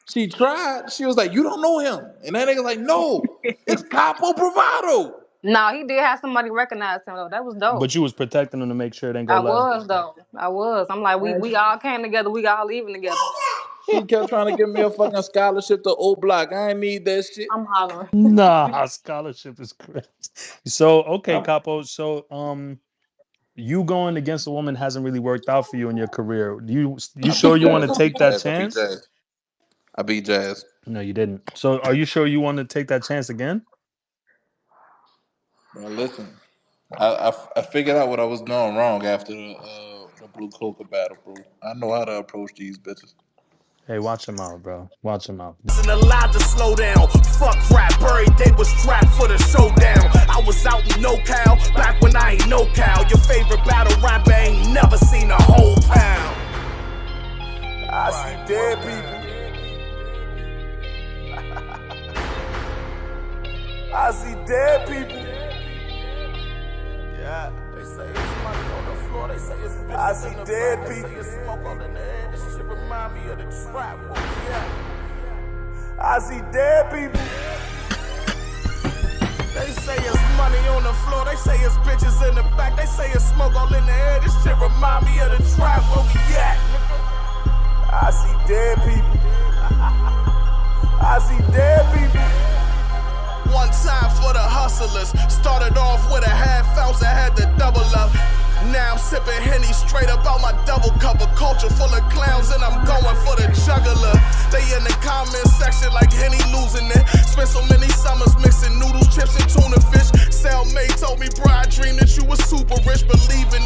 she tried. She was like, you don't know him. And that nigga like, no, it's Capo Bravado. No, he did have somebody recognize him though. That was dope. But you was protecting them to make sure it didn't go I left. was though. I was. I'm like, Man, we all came together. We all leaving together. she kept trying to give me a fucking scholarship to O Block. I ain't need that shit. I'm hollering. Nah, scholarship is crazy. So okay, I'm, Capo. So you going against a woman hasn't really worked out for you in your career. You I beat sure you want Jazz. to I take beat that Jazz. I beat chance? Jazz. I beat Jazz. No, you didn't. So are you sure you want to take that chance again? Now listen, I figured out what I was doing wrong after the Blue Coca battle, bro. I know how to approach these bitches. Hey, watch him out, bro. Watch him out. Wasn't allowed to slow down. Fuck rap, every day was strapped for the showdown. I was out in NoCal, back when I ain't no cow. Your favorite battle rapper ain't never seen a whole pound. I see dead people. I see dead people. Yeah. They say it's money on the floor. They say it's bitches. I see in the dead back. People. They say it's smoke all in the air. This shit remind me of the trap. Where we at? I see dead people. They say it's money on the floor. They say it's bitches in the back. They say it's smoke all in the air. This shit remind me of the trap. Where we at? I see dead people. I see dead people. One time for the hustlers. Started off with a half ounce, I had to double up. Now I'm sipping Henny straight up out my double cup. A culture full of clowns and I'm going for the juggler. They in the comment section like Henny losing it. Spent so many summers mixing noodles, chips and tuna fish. Cellmate told me, bro, I dreamed that you was super rich. Believing